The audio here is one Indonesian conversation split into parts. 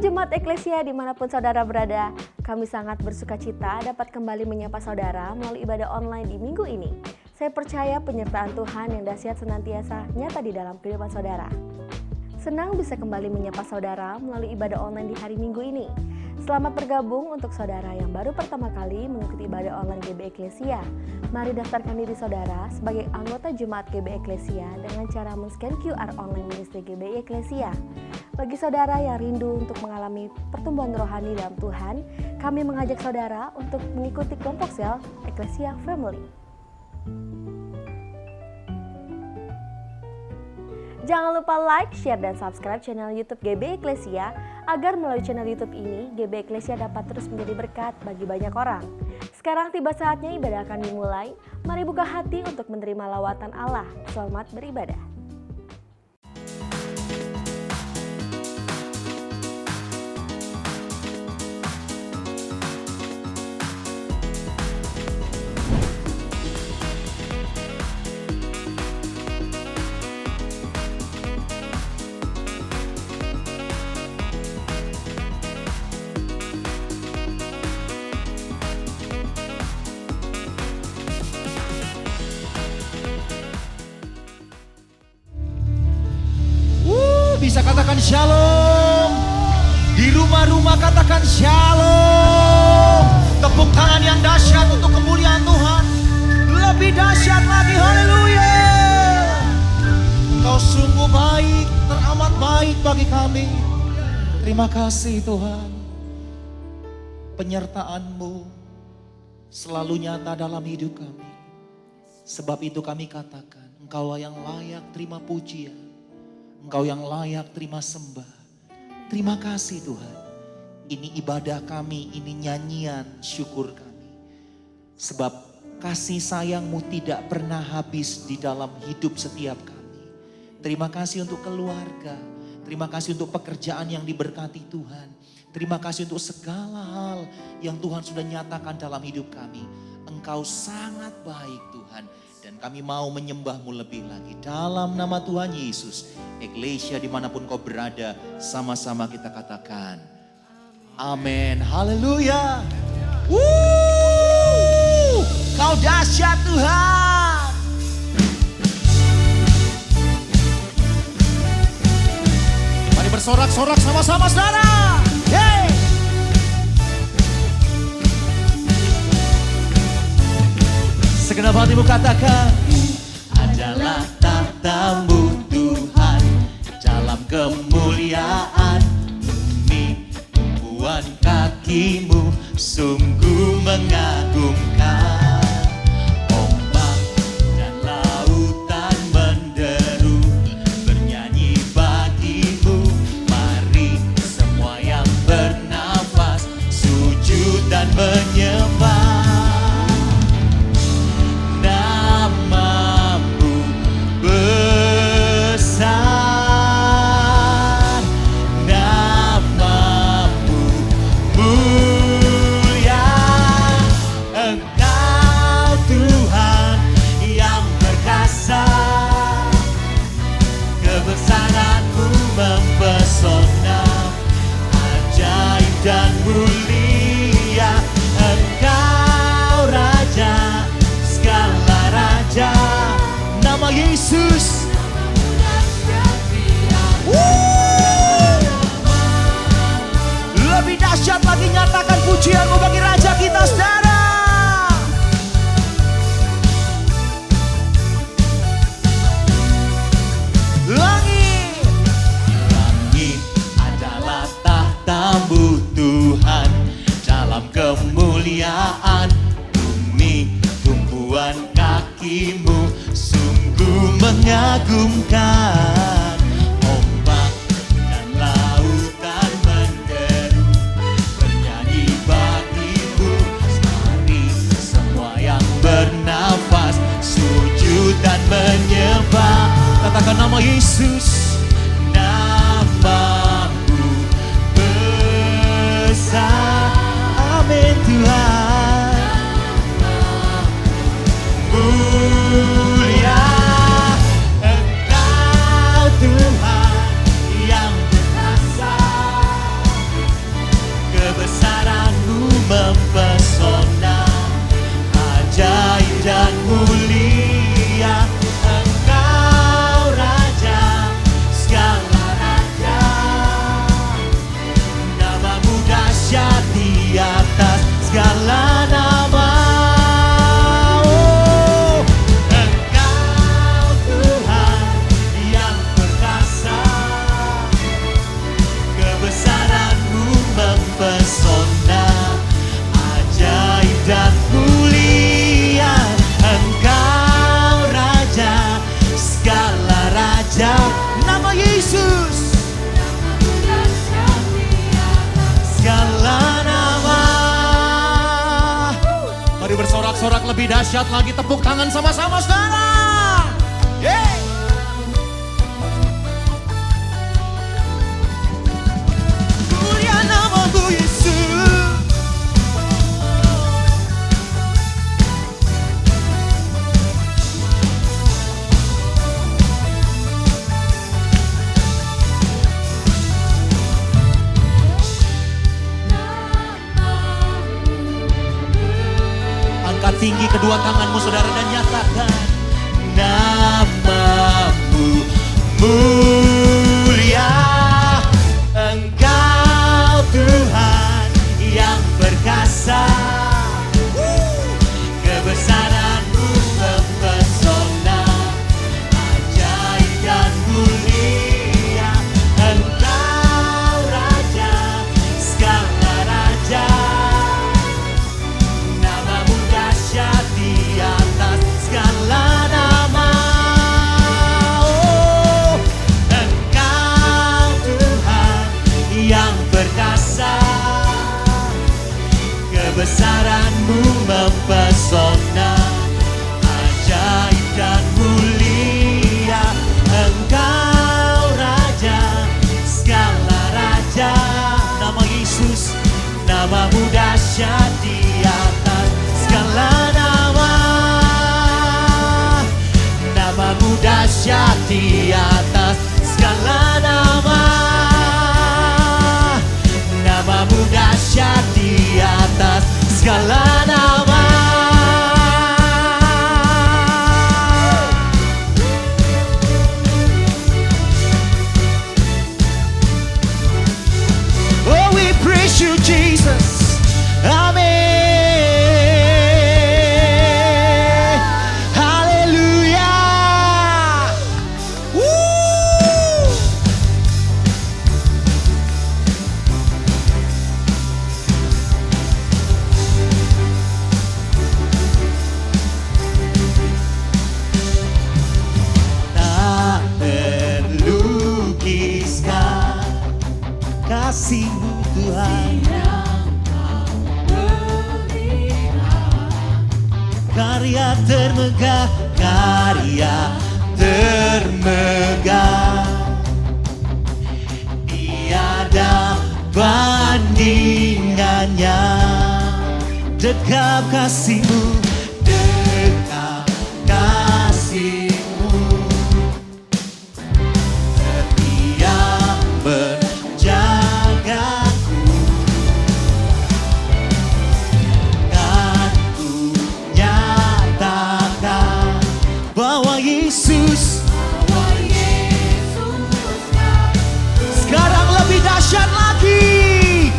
Jemaat Eklesia dimanapun saudara berada, kami sangat bersuka cita dapat kembali menyapa saudara melalui ibadah online di minggu ini. Saya percaya penyertaan Tuhan yang dahsyat senantiasa nyata di dalam kehidupan saudara. Senang bisa kembali menyapa saudara melalui ibadah online di hari Minggu ini. Selamat bergabung untuk saudara yang baru pertama kali mengikuti ibadah online GB Eklesia. Mari daftarkan diri saudara sebagai anggota Jemaat GB Eklesia dengan cara men-scan QR online Ministry GB Eklesia. Bagi saudara yang rindu untuk mengalami pertumbuhan rohani dalam Tuhan, kami mengajak saudara untuk mengikuti kelompok sel Eklesia Family. Jangan lupa like, share, dan subscribe channel YouTube GB Eklesia agar melalui channel YouTube ini GB Eklesia dapat terus menjadi berkat bagi banyak orang. Sekarang tiba saatnya ibadah akan dimulai. Mari buka hati untuk menerima lawatan Allah. Selamat beribadah. Bisa katakan shalom. Di rumah-rumah katakan shalom. Tepuk tangan yang dahsyat untuk kemuliaan Tuhan. Lebih dahsyat lagi, haleluya. Engkau sungguh baik, teramat baik bagi kami. Terima kasih Tuhan. Penyertaan-Mu selalu nyata dalam hidup kami. Sebab itu kami katakan, Engkau yang layak terima pujian. Engkau yang layak terima sembah. Terima kasih Tuhan. Ini ibadah kami, ini nyanyian syukur kami. Sebab kasih sayang-Mu tidak pernah habis di dalam hidup setiap kami. Terima kasih untuk keluarga. Terima kasih untuk pekerjaan yang diberkati Tuhan. Terima kasih untuk segala hal yang Tuhan sudah nyatakan dalam hidup kami. Engkau sangat baik Tuhan. Dan kami mau menyembah-Mu lebih lagi. Dalam nama Tuhan Yesus. Eklesia dimanapun kau berada. Sama-sama kita katakan. Amin. Haleluya. Kau dahsyat Tuhan. Mari bersorak-sorak sama-sama saudara. Yeay. Segenap hatimu katakan, adalah tahta-Mu Tuhan, dalam kemuliaan bumi, tumpuan kaki-Mu sungguh mengagumkan. Ombak dan lautan menderu, bernyanyi bagi-Mu. Mari semua yang bernafas, sujud dan menyembah. Dan mulia Engkau Raja, segala Raja, nama Yesus. Lebih dahsyat lagi nyatakan pujian-Mu bagi Raja kita saudara. Langit adalah tahta-Mu Tuhan, dalam kemuliaan bumi, tumpuan kaki-Mu sungguh mengagumkan. Ombak dan lautan menderu, bernyanyi bagi-Mu. Mari semua yang bernafas, sujud dan menyembah. Katakan nama Yesus. Nama-Mu besar. Amin Tuhan. Mulia Engkau Tuhan yang berkuasa. bersorak lebih dahsyat lagi. Tepuk tangan sama-sama saudara. Yeay. Mulia namamu Yesus. Angkat tinggi kedua tanganmu saudara dan nyatakan namamu mulia. Engkau Tuhan yang perkasa, kebesaran-Mu mempesona, ajaib dan mulia. Engkau Raja, segala raja, namamu dahsyat di atas segala nama. Oh, Engkau Tuhan yang perkasa, kebesaran-Mu mempesona, ajaib dan mulia. Engkau Raja, segala raja, nama Yesus, namamu dahsyat di atas segala nama. Namamu dahsyat di atas segala nama. Namamu dahsyat di atas segala nama. Oh, we praise you, Jesus. Amen. Haleluya. Woo. Tak terlukiskan kasih-Mu Tuhan, karya termegah, karya termegah, tiada bandingannya. Dekap kasih-Mu, dekap kasih-Mu, setia menjagaku. Kan ku nyatakan bahwa Yesus sekarang lebih dahsyat lagi.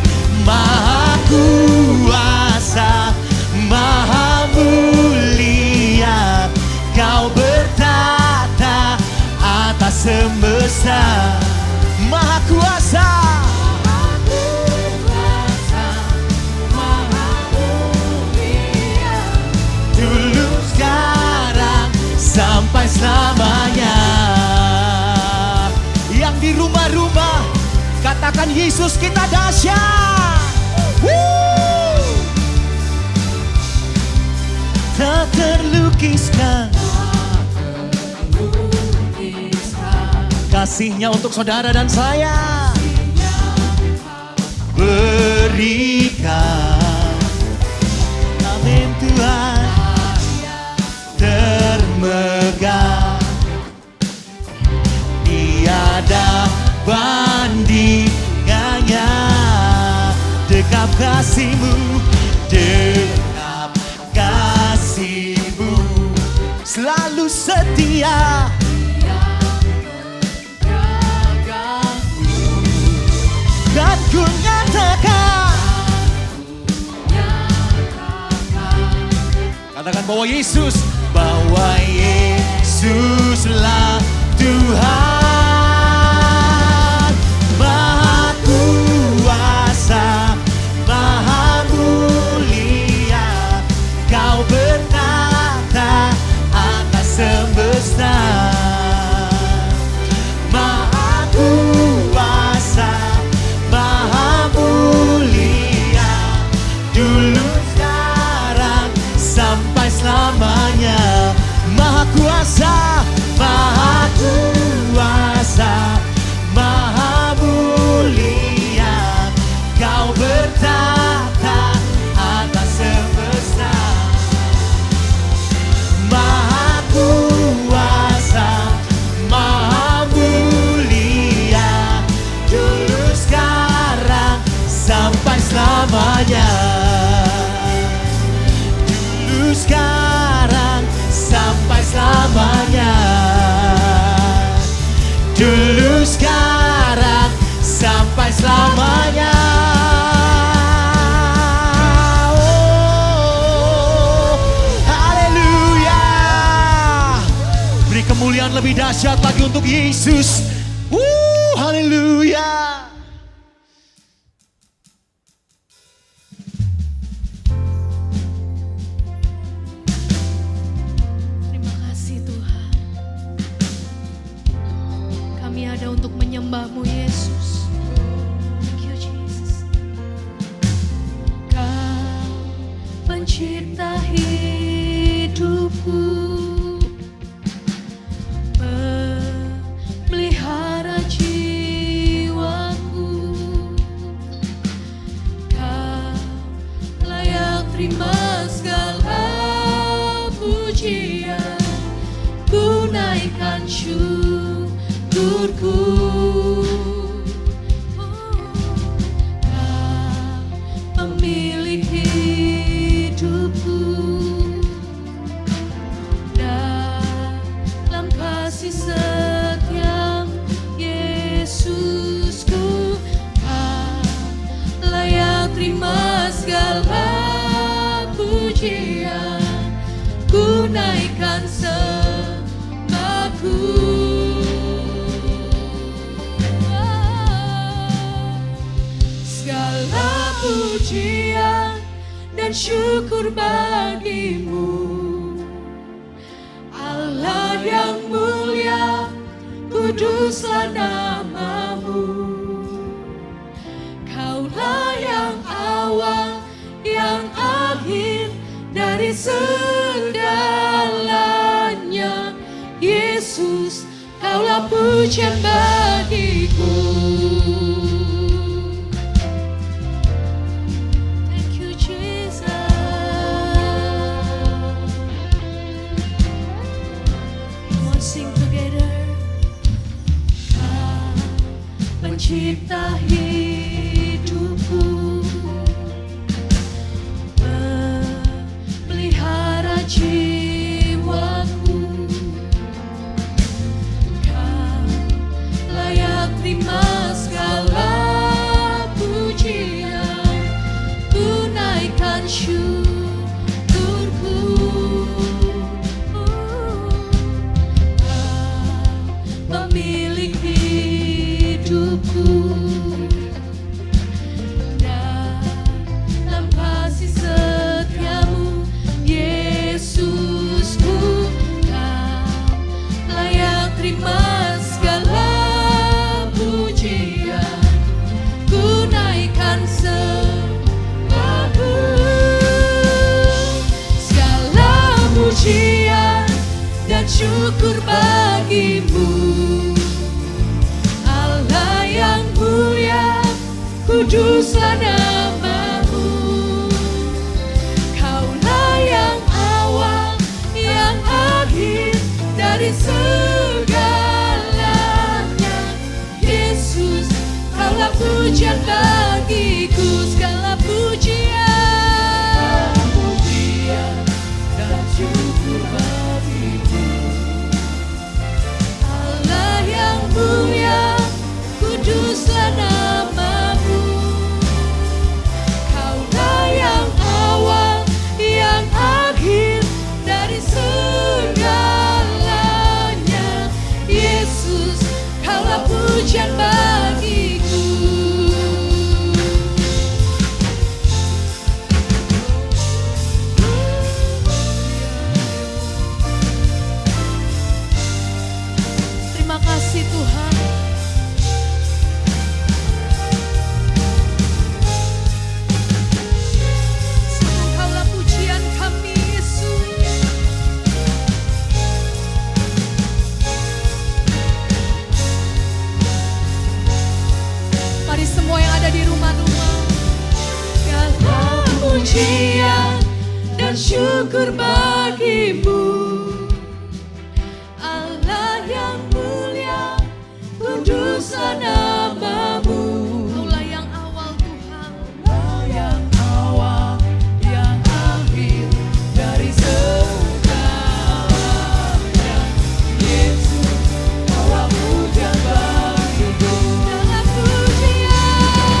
Maha kuasa, maha mulia, Kau bertata atas semesta. Maha kuasa, dulu, sekarang, sampai selamanya. Yang di rumah-rumah katakan Yesus kita dahsyat. Woo! Tak terlukiskan kasih-Nya untuk saudara dan saya. Berikan, amin Tuhan, termegah, tiada bandingannya. Dekap kasih-Mu, dekap kasih-Mu, selalu setia. Dan ku nyatakan, katakan bahwa Yesuslah Tuhan. Maha kuasa, maha mulia, Kau bertata atas semesta. Maha kuasa, maha mulia, dulu, sekarang, sampai namanya. Haleluya. Beri kemuliaan lebih dahsyat lagi untuk Yesus. Haleluya. Terima kasih Tuhan. Kami ada untuk menyembah-Mu Yesus. Thank you Jesus. Kau pencipta hidupku, pelihara jiwaku. Kau layak terima segala pujian, ku naikkan syukurku. Kau pemilik hidupku, dalam kasih setia Yesusku. Kau layak terima segala pujian, ku naikkan sembahku. Segala pujian dan syukur bagimu, Allah yang mulia, kuduslah namamu. Kaulah yang awal, yang akhir dari segalanya. Yesus, Kaulah pujian bagiku. Thank you Jesus. Come on, sing together. Kau pencipta hidupku, pelihara jiwaku. Kau layak terima segala pujian, ku naikkan syukurku. Kau pemilik hidupku, dalam kasih setiamu Yesusku. Kau layak terima segala pujian, ku naikkan sembahku. Segala pujian dan syukur bagimu, Allah yang mulia, kuduslah namamu. Kaulah yang awal, yang akhir dari segalanya. Yesus, Kaulah pujian bagiku. Segala pujian dan syukur bagimu, Allah yang mulia, kuduslah namamu. Kaulah yang awal, yang akhir dari segalanya. Yesus, Kaulah pujian bagiku. Terima kasih Tuhan. Sungguh Kaulah pujian kami Yesus. Mari semua yang ada di rumah-rumah, segala pujian dan syukur bagimu, Allah yang mulia, kuduslah namamu. Kaulah yang awal Tuhan, Kaulah yang awal, yang akhir dari segalanya. Yesus, Kaulah pujian bagiku. Segala pujian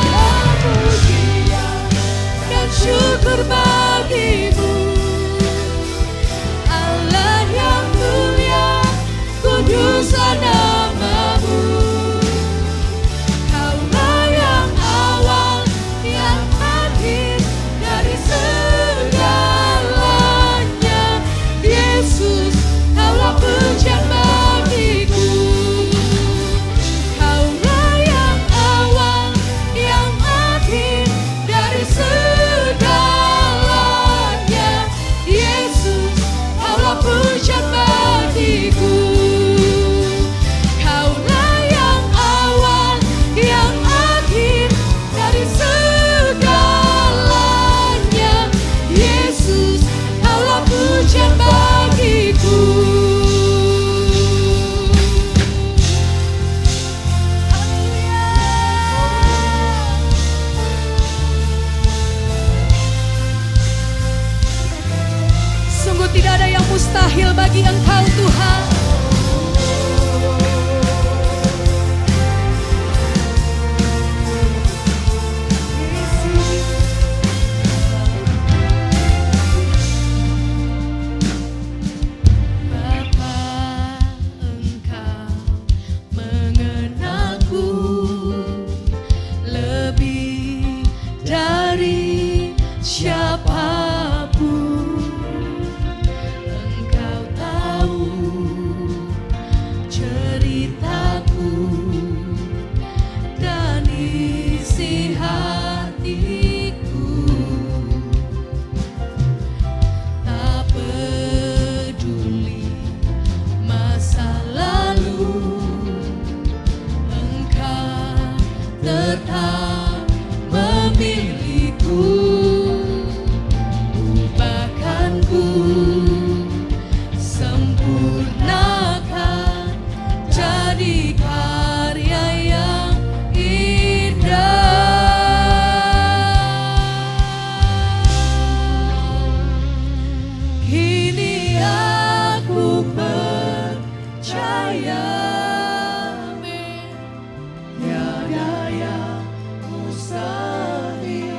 Tiada yang mustahil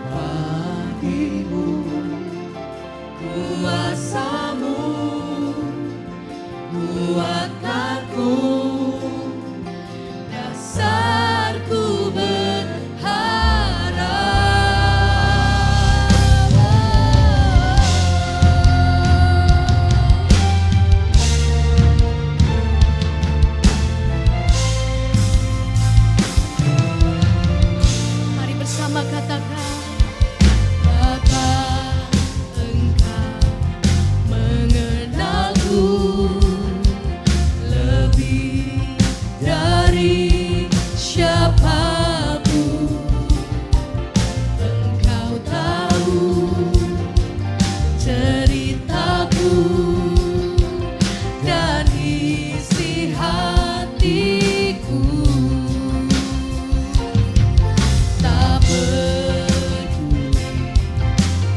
bagimu. Kuasa-Mu kuatkanku, dasarku Mari bersama katakan, Bapa, Engkau mengenalku lebih dari siapapun. Engkau tahu ceritaku dan isi hatiku. Tak peduli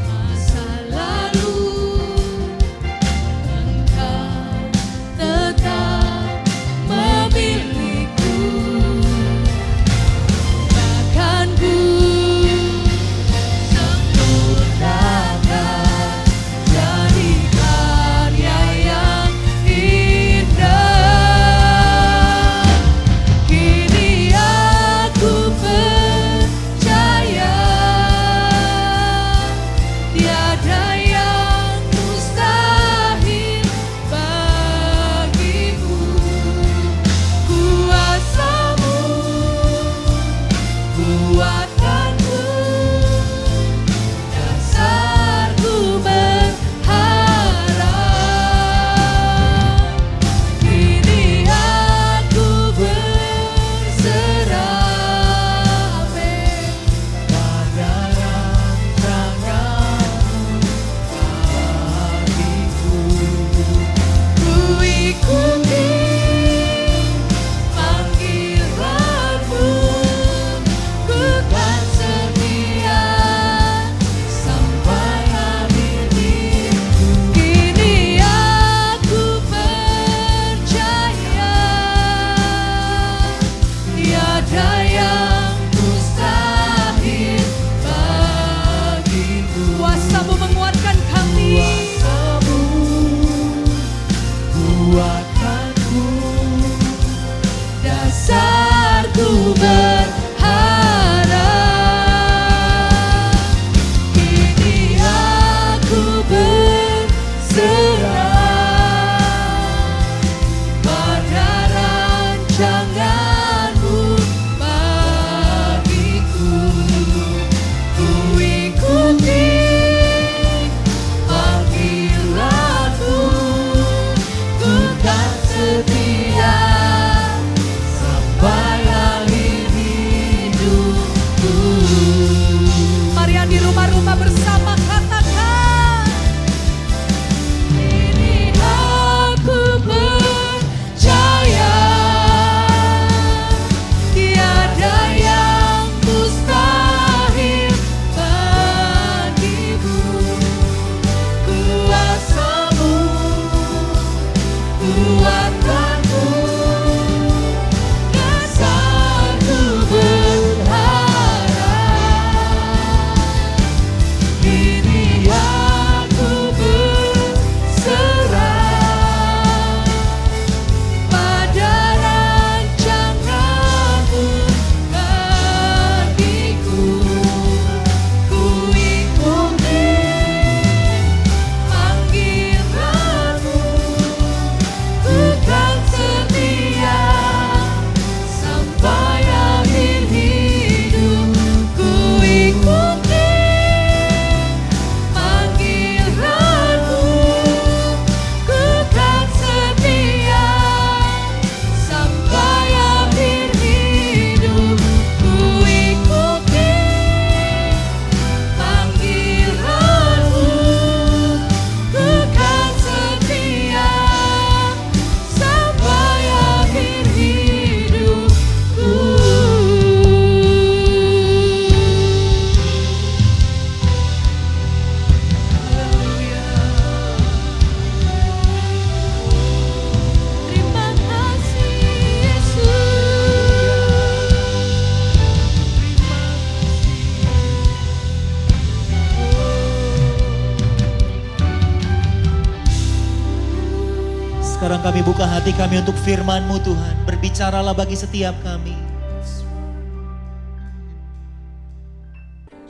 masa lalu, Engkau tetap memilihku. Bahkan ku sempurnakan jadi karya yang indah. Kini aku percaya tiada yang mustahil bagimu. Kuasa-Mu kuatkanku, dasarku berharap. Kini aku berserah pada rancangan-Mu bagiku. Ku ikuti panggilan-Mu, ku kan setia sampai akhir hidup. Kini aku percaya tiada yang mustahil bagiku. Kuasa-Mu menguatkan kami. Kuasa-Mu kuatkanku, dasarku berharap. Kini aku berserah pada rancangan-Mu bagiku. Ku ikuti panggilan-Mu, ku kan setia sampai akhir hidupku. Mari yang di rumah-rumah bersama katakan, ini aku percaya Sekarang kami buka hati kami untuk firman-Mu Tuhan. Berbicaralah bagi setiap kami.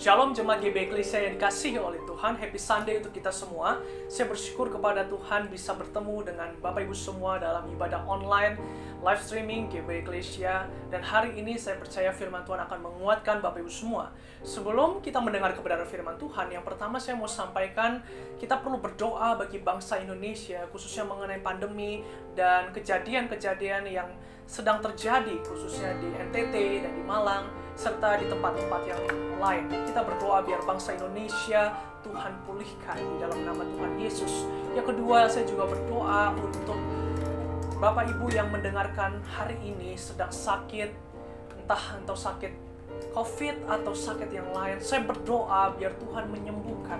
Shalom jemaat GB Eklesia yang dikasihi oleh Tuhan. Happy Sunday untuk kita semua. Saya bersyukur kepada Tuhan bisa bertemu dengan Bapak Ibu semua dalam ibadah online, live streaming GB Eklesia. Dan hari ini saya percaya firman Tuhan akan menguatkan Bapak Ibu semua. Sebelum kita mendengar kebenaran firman Tuhan, yang pertama saya mau sampaikan, kita perlu berdoa bagi bangsa Indonesia, khususnya mengenai pandemi dan kejadian-kejadian yang sedang terjadi, khususnya di NTT dan di Malang, serta di tempat-tempat yang lain. Kita berdoa biar bangsa Indonesia Tuhan pulihkan di dalam nama Tuhan Yesus. Yang kedua, saya juga berdoa untuk Bapak Ibu yang mendengarkan hari ini sedang sakit, entah sakit COVID atau sakit yang lain. Saya berdoa biar Tuhan menyembuhkan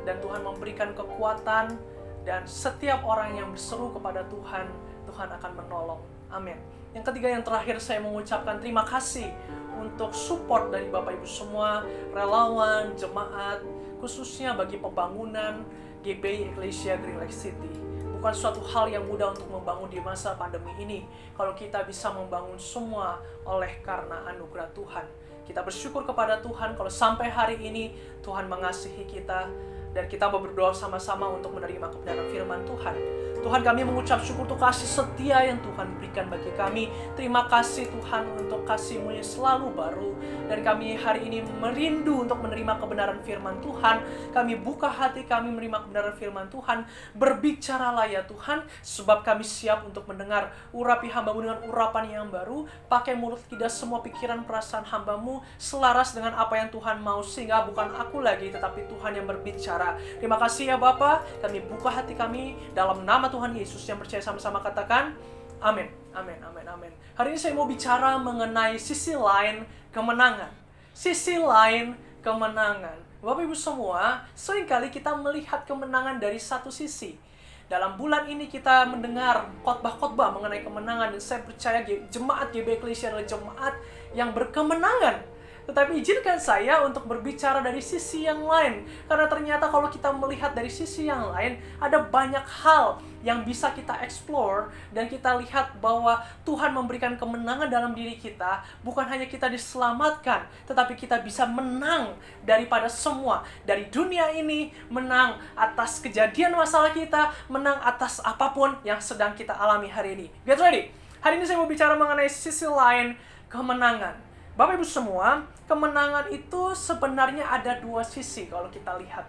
dan Tuhan memberikan kekuatan, dan setiap orang yang berseru kepada Tuhan, Tuhan akan menolong. Amin. Yang ketiga, yang terakhir, saya mengucapkan terima kasih untuk support dari Bapak Ibu semua, relawan, jemaat, khususnya bagi pembangunan GBI Eklesia Green Lake City. Bukan suatu hal yang mudah untuk membangun di masa pandemi ini, kalau kita bisa membangun semua oleh karena anugerah Tuhan. Kita bersyukur kepada Tuhan kalau sampai hari ini Tuhan mengasihi kita, dan kita berdoa sama-sama untuk menerima kebenaran firman Tuhan. Tuhan, kami mengucap syukur untuk kasih setia yang Tuhan berikan bagi kami. Terima kasih Tuhan untuk kasih-Mu yang selalu baru. Dan kami hari ini merindu untuk menerima kebenaran firman Tuhan. Kami buka hati kami menerima kebenaran firman Tuhan. Berbicaralah ya Tuhan, sebab kami siap untuk mendengar. Urapi hamba-Mu dengan urapan yang baru. Pakai mulut lidah semua pikiran perasaan hamba-Mu selaras dengan apa yang Tuhan mau, sehingga bukan aku lagi tetapi Tuhan yang berbicara. Terima kasih ya Bapa. Kami buka hati kami dalam nama Tuhan Yesus. Yang percaya sama-sama katakan amin. Amin, amin, amin. Hari ini saya mau bicara mengenai sisi lain kemenangan. Sisi lain kemenangan. Bapak Ibu semua, seringkali kita melihat kemenangan dari satu sisi. Dalam bulan ini kita mendengar khotbah-khotbah mengenai kemenangan, dan saya percaya jemaat GB Eklesia adalah jemaat yang berkemenangan. Tetapi izinkan saya untuk berbicara dari sisi yang lain. Karena ternyata kalau kita melihat dari sisi yang lain, ada banyak hal yang bisa kita explore, dan kita lihat bahwa Tuhan memberikan kemenangan dalam diri kita. Bukan hanya kita diselamatkan, tetapi kita bisa menang daripada semua. Dari dunia ini, menang atas kejadian masalah kita, menang atas apapun yang sedang kita alami hari ini. Get ready! Hari ini saya mau bicara mengenai sisi lain kemenangan. Bapak Ibu semua, kemenangan itu sebenarnya ada dua sisi kalau kita lihat.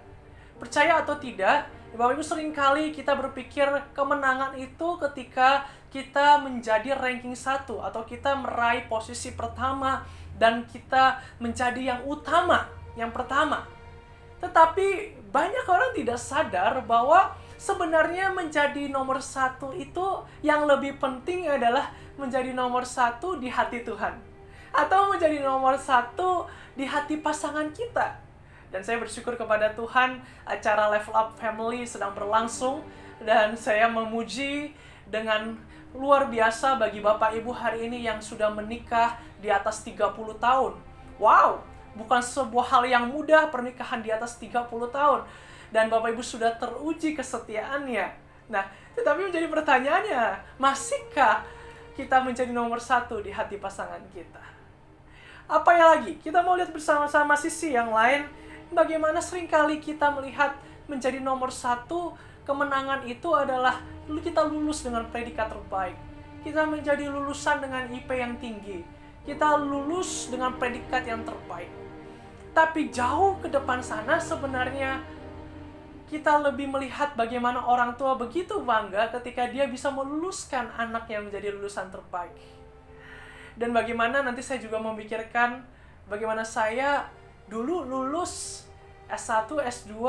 Percaya atau tidak, Bapak Ibu, seringkali kita berpikir kemenangan itu ketika kita menjadi ranking 1 atau kita meraih posisi pertama dan kita menjadi yang utama, yang pertama. Tetapi banyak orang tidak sadar bahwa sebenarnya menjadi nomor 1 itu yang lebih penting adalah menjadi nomor 1 di hati Tuhan. Atau menjadi nomor 1 di hati pasangan kita. Dan saya bersyukur kepada Tuhan, acara Level Up Family sedang berlangsung, dan saya memuji dengan luar biasa bagi Bapak Ibu hari ini yang sudah menikah di atas 30 tahun. Wow, bukan sebuah hal yang mudah pernikahan di atas 30 tahun. Dan Bapak Ibu sudah teruji kesetiaannya. Nah, tetapi menjadi pertanyaannya, masihkah kita menjadi nomor 1 di hati pasangan kita? Apa yang lagi? Kita mau lihat bersama-sama sisi yang lain. Bagaimana seringkali kita melihat menjadi nomor 1, kemenangan itu adalah kita lulus dengan predikat terbaik. Kita menjadi lulusan dengan IP yang tinggi. Kita lulus dengan predikat yang terbaik. Tapi jauh ke depan sana sebenarnya kita lebih melihat bagaimana orang tua begitu bangga ketika dia bisa meluluskan anak yang menjadi lulusan terbaik. Dan bagaimana nanti saya juga memikirkan bagaimana saya dulu lulus S1, S2,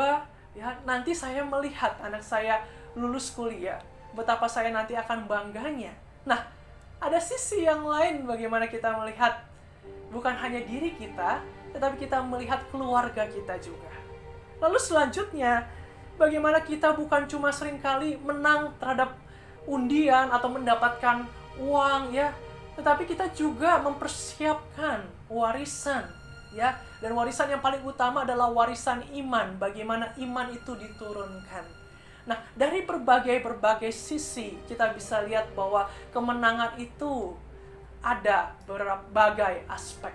ya, nanti saya melihat anak saya lulus kuliah. Betapa saya nanti akan bangganya. Nah, ada sisi yang lain bagaimana kita melihat bukan hanya diri kita, tetapi kita melihat keluarga kita juga. Lalu selanjutnya, bagaimana kita bukan cuma seringkali menang terhadap undian atau mendapatkan uang, ya, tetapi kita juga mempersiapkan warisan, ya. Dan warisan yang paling utama adalah warisan iman, bagaimana iman itu diturunkan. Nah, dari berbagai sisi kita bisa lihat bahwa kemenangan itu ada berbagai aspek.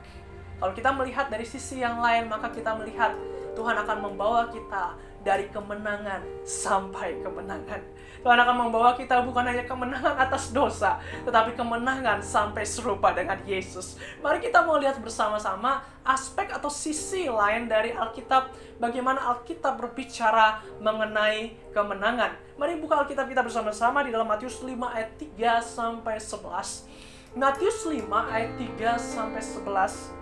Kalau kita melihat dari sisi yang lain, maka kita melihat Tuhan akan membawa kita dari kemenangan sampai kemenangan. Tuhan akan membawa kita bukan hanya kemenangan atas dosa, tetapi kemenangan sampai serupa dengan Yesus. Mari kita mau lihat bersama-sama aspek atau sisi lain dari Alkitab, bagaimana Alkitab berbicara mengenai kemenangan. Mari buka Alkitab kita bersama-sama di dalam Matius 5 ayat 3 sampai 11. Matius 5 ayat 3 sampai 11.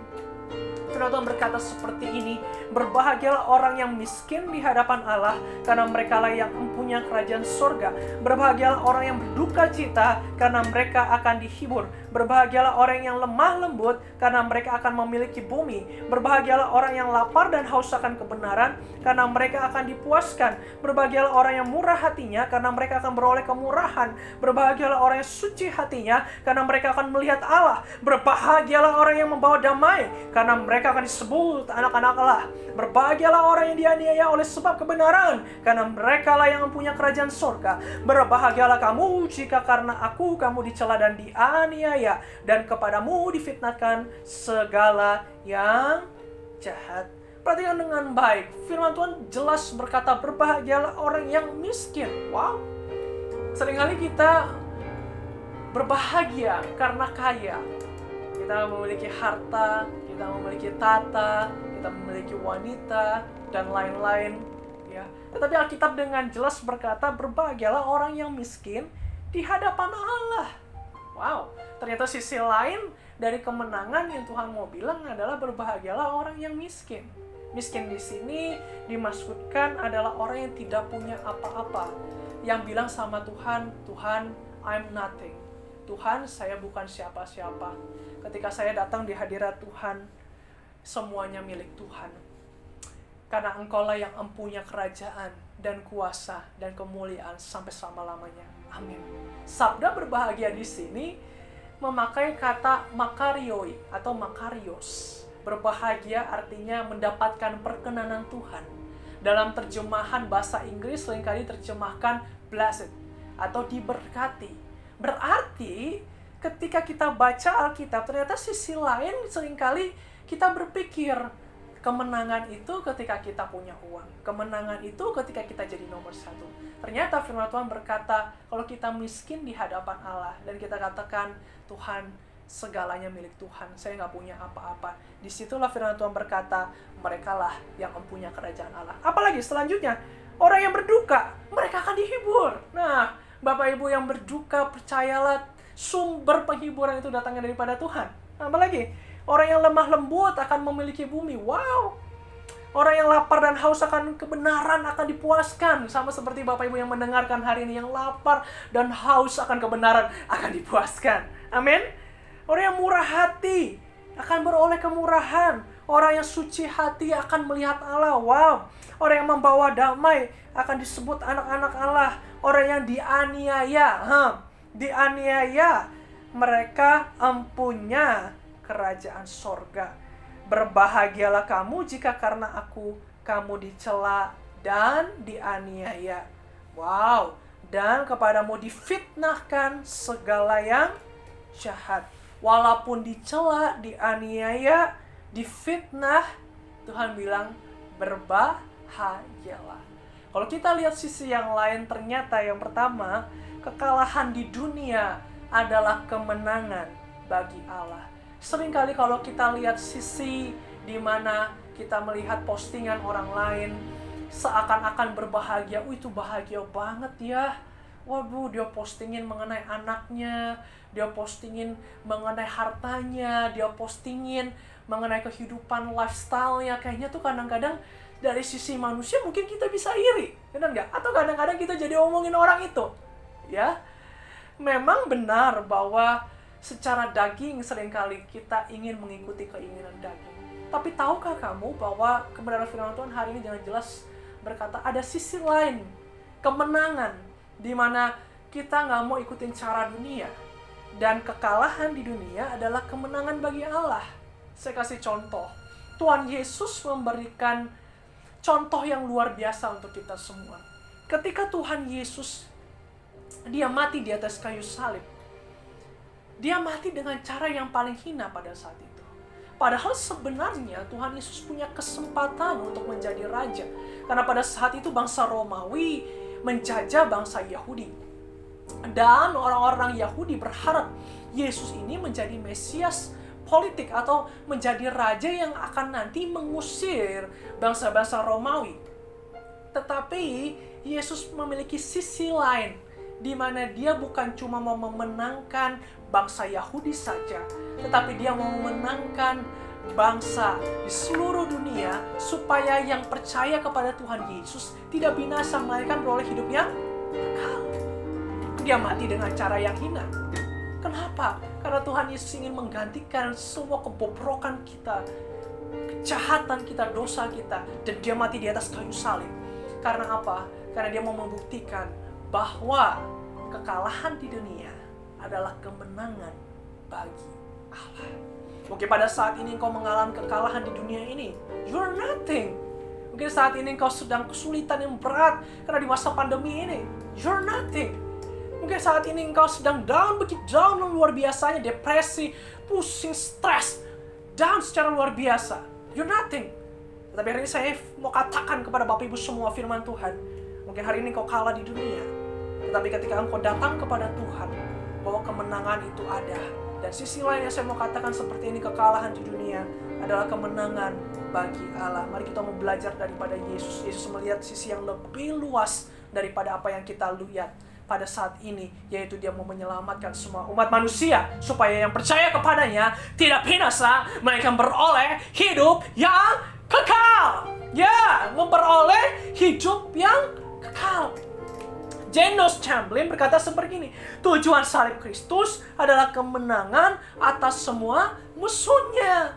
Firman Tuhan berkata seperti ini, berbahagialah orang yang miskin di hadapan Allah, karena merekalah yang mempunyai kerajaan surga. Berbahagialah orang yang berduka cita, karena mereka akan dihibur. Berbahagialah orang yang lemah lembut, karena mereka akan memiliki bumi. Berbahagialah orang yang lapar dan haus akan kebenaran, karena mereka akan dipuaskan. Berbahagialah orang yang murah hatinya, karena mereka akan beroleh kemurahan. Berbahagialah orang yang suci hatinya, karena mereka akan melihat Allah. Berbahagialah orang yang membawa damai, karena mereka akan disebut anak-anak Allah. Berbahagialah orang yang dianiaya oleh sebab kebenaran, karena merekalah yang mempunyai kerajaan surga. Berbahagialah kamu jika karena aku kamu dicela dan dianiaya, dan kepadamu difitnahkan segala yang jahat. Perhatikan dengan baik, firman Tuhan jelas berkata berbahagialah orang yang miskin. Wow, seringkali kita berbahagia karena kaya. Kita memiliki harta, kita memiliki tata, kita memiliki wanita, dan lain-lain. Ya. Tetapi Alkitab dengan jelas berkata, berbahagialah orang yang miskin di hadapan Allah. Wow, ternyata sisi lain dari kemenangan yang Tuhan mau bilang adalah berbahagialah orang yang miskin. Miskin di sini dimaksudkan adalah orang yang tidak punya apa-apa. Yang bilang sama Tuhan, Tuhan, I'm nothing. Tuhan, saya bukan siapa-siapa. Ketika saya datang di hadirat Tuhan, semuanya milik Tuhan. Karena Engkaulah yang mempunyai kerajaan dan kuasa dan kemuliaan sampai selama-lamanya. Amin. Sabda berbahagia di sini memakai kata makarioi atau makarios. Berbahagia artinya mendapatkan perkenanan Tuhan. Dalam terjemahan bahasa Inggris seringkali terjemahkan blessed atau diberkati. Berarti ketika kita baca Alkitab, ternyata sisi lain seringkali kita berpikir kemenangan itu ketika kita punya uang. Kemenangan itu ketika kita jadi nomor satu. Ternyata firman Tuhan berkata, kalau kita miskin di hadapan Allah dan kita katakan, Tuhan, segalanya milik Tuhan, saya nggak punya apa-apa. Disitulah firman Tuhan berkata, merekalah yang mempunyai kerajaan Allah. Apalagi selanjutnya, orang yang berduka, mereka akan dihibur. Nah, Bapak Ibu yang berduka, percayalah sumber penghiburan itu datangnya daripada Tuhan. Apalagi, orang yang lemah lembut akan memiliki bumi. Wow! Orang yang lapar dan haus akan kebenaran akan dipuaskan. Sama seperti Bapak Ibu yang mendengarkan hari ini, yang lapar dan haus akan kebenaran akan dipuaskan. Amin. Orang yang murah hati akan beroleh kemurahan. Orang yang suci hati akan melihat Allah. Wow. Orang yang membawa damai akan disebut anak-anak Allah. Orang yang dianiaya, dianiaya, mereka mempunyai kerajaan sorga. Berbahagialah kamu jika karena aku kamu dicela dan dianiaya. Wow. Dan kepadamu difitnahkan segala yang jahat. Walaupun dicela, dianiaya, difitnah, Tuhan bilang berbahagialah. Kalau kita lihat sisi yang lain, ternyata yang pertama, kekalahan di dunia adalah kemenangan bagi Allah. Seringkali kalau kita lihat sisi di mana kita melihat postingan orang lain, seakan-akan berbahagia, itu bahagia banget ya. Waduh, dia postingin mengenai anaknya, dia postingin mengenai hartanya, dia postingin mengenai kehidupan lifestyle-nya. Kayaknya tuh kadang-kadang dari sisi manusia mungkin kita bisa iri, benar nggak? Atau kadang-kadang kita jadi omongin orang itu, ya. Memang benar bahwa secara daging seringkali kita ingin mengikuti keinginan daging. Tapi tahukah kamu bahwa kebenaran firman Tuhan hari ini dengan jelas berkata ada sisi lain, kemenangan, di mana kita nggak mau ikutin cara dunia. Dan kekalahan di dunia adalah kemenangan bagi Allah. Saya kasih contoh. Tuhan Yesus memberikan contoh yang luar biasa untuk kita semua. ketika Tuhan Yesus dia mati di atas kayu salib, dia mati dengan cara yang paling hina pada saat itu. Padahal sebenarnya Tuhan Yesus punya kesempatan untuk menjadi raja. Karena pada saat itu bangsa Romawi menjajah bangsa Yahudi. Dan orang-orang Yahudi berharap Yesus ini menjadi Mesias politik atau menjadi raja yang akan nanti mengusir bangsa-bangsa Romawi. Tetapi Yesus memiliki sisi lain, di mana dia bukan cuma mau memenangkan bangsa Yahudi saja, tetapi dia mau memenangkan bangsa di seluruh dunia supaya yang percaya kepada Tuhan Yesus tidak binasa melainkan beroleh hidup yang kekal. Dia mati dengan cara yang hina. Kenapa? Karena Tuhan Yesus ingin menggantikan semua kebobrokan kita, kejahatan kita, dosa kita, dan dia mati di atas kayu salib. Karena apa? Karena dia mau membuktikan bahwa kekalahan di dunia adalah kemenangan bagi Allah. Mungkin pada saat ini engkau mengalami kekalahan di dunia ini, you're nothing. Mungkin saat ini engkau sedang kesulitan yang berat karena di masa pandemi ini, you're nothing. Mungkin saat ini engkau sedang down, begitu down luar biasanya, depresi, pusing, stres, down secara luar biasa, you're nothing. Tetapi hari ini saya mau katakan kepada Bapak Ibu semua firman Tuhan, mungkin hari ini engkau kalah di dunia, tetapi ketika engkau datang kepada Tuhan, bahwa kemenangan itu ada. Dan sisi lain yang saya mau katakan seperti ini, kekalahan di dunia adalah kemenangan bagi Allah. Mari kita mau belajar daripada Yesus. Yesus melihat sisi yang lebih luas daripada apa yang kita lihat pada saat ini, yaitu dia mau menyelamatkan semua umat manusia supaya yang percaya kepadanya tidak binasa, melainkan beroleh hidup yang kekal. Ya, memperoleh hidup yang kekal. Janos Chamberlain berkata seperti ini, tujuan salib Kristus adalah kemenangan atas semua musuhnya.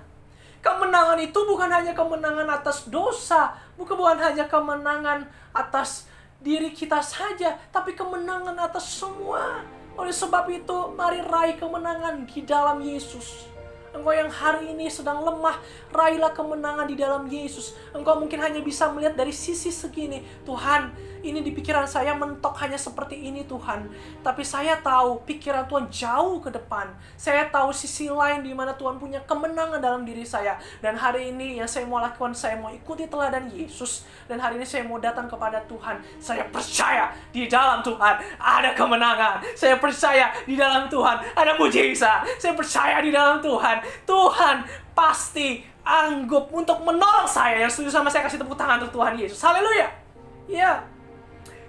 Kemenangan itu bukan hanya kemenangan atas dosa, bukan hanya kemenangan atas diri kita saja, tapi kemenangan atas semua. Oleh sebab itu, mari raih kemenangan di dalam Yesus. Engkau yang hari ini sedang lemah, raihlah kemenangan di dalam Yesus. Engkau mungkin hanya bisa melihat dari sisi segini. Tuhan, ini di pikiran saya mentok hanya seperti ini Tuhan. Tapi saya tahu pikiran Tuhan jauh ke depan. Saya tahu sisi lain di mana Tuhan punya kemenangan dalam diri saya. Dan hari ini yang saya mau lakukan, saya mau ikuti teladan Yesus. Dan hari ini saya mau datang kepada Tuhan. Saya percaya di dalam Tuhan ada kemenangan. Saya percaya di dalam Tuhan ada mujizat. Saya percaya di dalam Tuhan pasti anggup untuk menolong saya. Yang setuju sama saya kasih tepuk tangan untuk Tuhan Yesus. Haleluya. Ya.